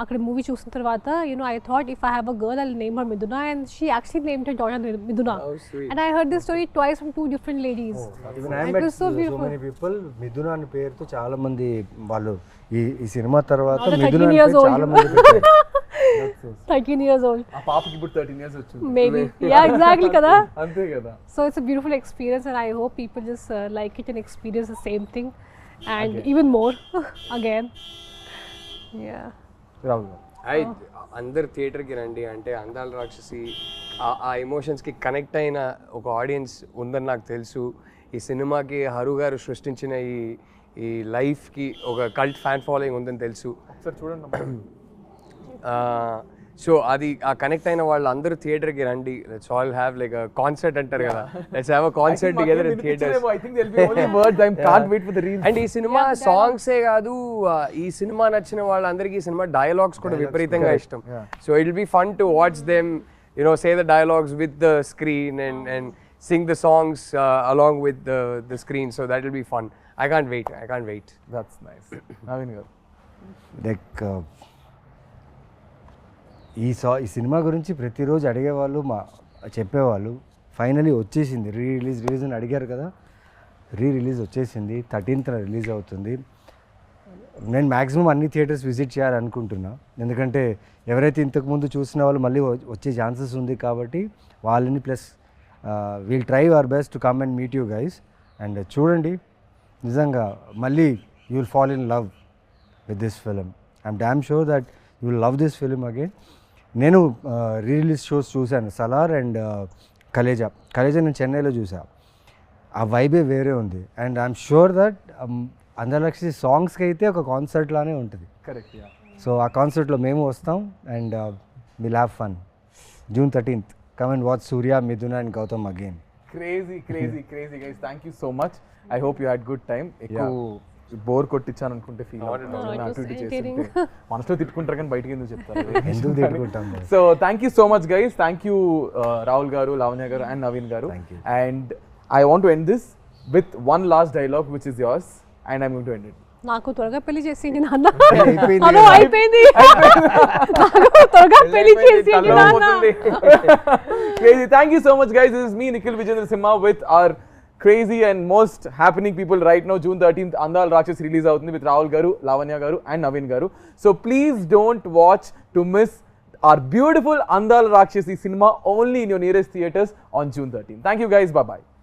అక్కడ movie చూసిన తర్వాత I thought if I have a girl I'll name her Miduna, and she actually named her daughter Miduna. Oh, sweet. And I heard this story twice from 2 different ladies. Even I met so many people మిథున అనే పేరుతో చాలా మంది వాళ్ళు ఈ cinema తర్వాత మిథున అనే పేరు చాలా మంది పెట్టారు. 13 years old. ఆ పాపకి ఇప్పుడు 13 years వచ్చింది. Maybe. Yeah, exactly kada. అంతే కదా. So it's a beautiful experience, and I hope people just like it and experience the same thing, and even more again. Yeah. Rahul అందరు థియేటర్కి రండి. అంటే అందాల రాక్షసి ఆ ఎమోషన్స్కి కనెక్ట్ అయిన ఒక ఆడియన్స్ ఉందని నాకు తెలుసు. ఈ సినిమాకి హరు గారు సృష్టించిన ఈ లైఫ్కి ఒక కల్ట్ ఫ్యాన్ ఫాలోయింగ్ ఉందని తెలుసు. ఒకసారి చూడండి. సో అది ఆ కనెక్ట్ అయిన వాళ్ళు అందరూ థియేటర్కి రండి. Let's all have like a concert అంటారు కదా, let's have a concert together in theatres. I think there'll be only words. I can't wait for the reels. And ఈ సినిమా సాంగ్సే కాదు, ఈ సినిమా నచ్చిన వాళ్ళందరికీ ఈ సినిమా డైలాగ్స్ కూడా విపరీతంగా ఇష్టం. So it will be fun to watch them, say the dialogues with the screen and sing the songs along with the screen. So that will be fun. I can't wait. That's nice. Naveen garu. Like ఈ cinema గురించి ప్రతిరోజు అడిగేవాళ్ళు చెప్పేవాళ్ళు. Finally వచ్చేసింది, release అని అడిగారు కదా, release వచ్చేసింది. 13th రిలీజ్ అవుతుంది. నేను మ్యాక్సిమం అన్ని థియేటర్స్ విజిట్ చేయాలనుకుంటున్నా, ఎందుకంటే ఎవరైతే ఇంతకుముందు చూసిన వాళ్ళు మళ్ళీ వచ్చే ఛాన్సెస్ ఉంది కాబట్టి వాళ్ళని, plus we'll try our best to come and meet you guys. And చూడండి, నిజంగా మళ్ళీ you will fall in love with this film. I'm damn sure that you will love this film again. నేను release shows చూశాను, Salaar and Khaleja నేను చెన్నైలో చూసా. ఆ వైబే వేరే ఉంది. అండ్ ఐఎమ్ షూర్ దట్ అందల రాక్షసి సాంగ్స్కి అయితే ఒక కాన్సర్ట్ లానే ఉంటుంది. కరెక్ట్. సో ఆ కాన్సర్ట్లో మేము వస్తాం and will have fun. June 13th, come and watch Surya, Miduna and Gautam again. Crazy guys. Thank you so much. I hope you had good time. Bore కొట్టించాను అనుకుంటే ఫీల్ మనసులో తిట్టుకుంటారు కానీ బయటకి ఎందుకు చెప్తారు. So thank you so much guys. Thank you Rahul గారు, లావణ్య గారు అండ్ నవీన్ గారు. And I want to end this with one last dialogue which is yours and I'm going to end it. నాకు త్వరగా పెళ్లి చేసింది నాన్న. అయిపోయింది. త్వరగా పెళ్లి చేసింది నాన్న. Crazy. Thank you so much guys. This is me Nikhil Vijayendra Simha with our crazy and most happening people right now. June 13th Andala Rakshasi release avutundi with Rahul garu, Lavanya garu and Naveen garu. So please don't watch to miss our beautiful Andala Rakshasi cinema only in your nearest theaters on June 13th. Thank you guys. Bye bye.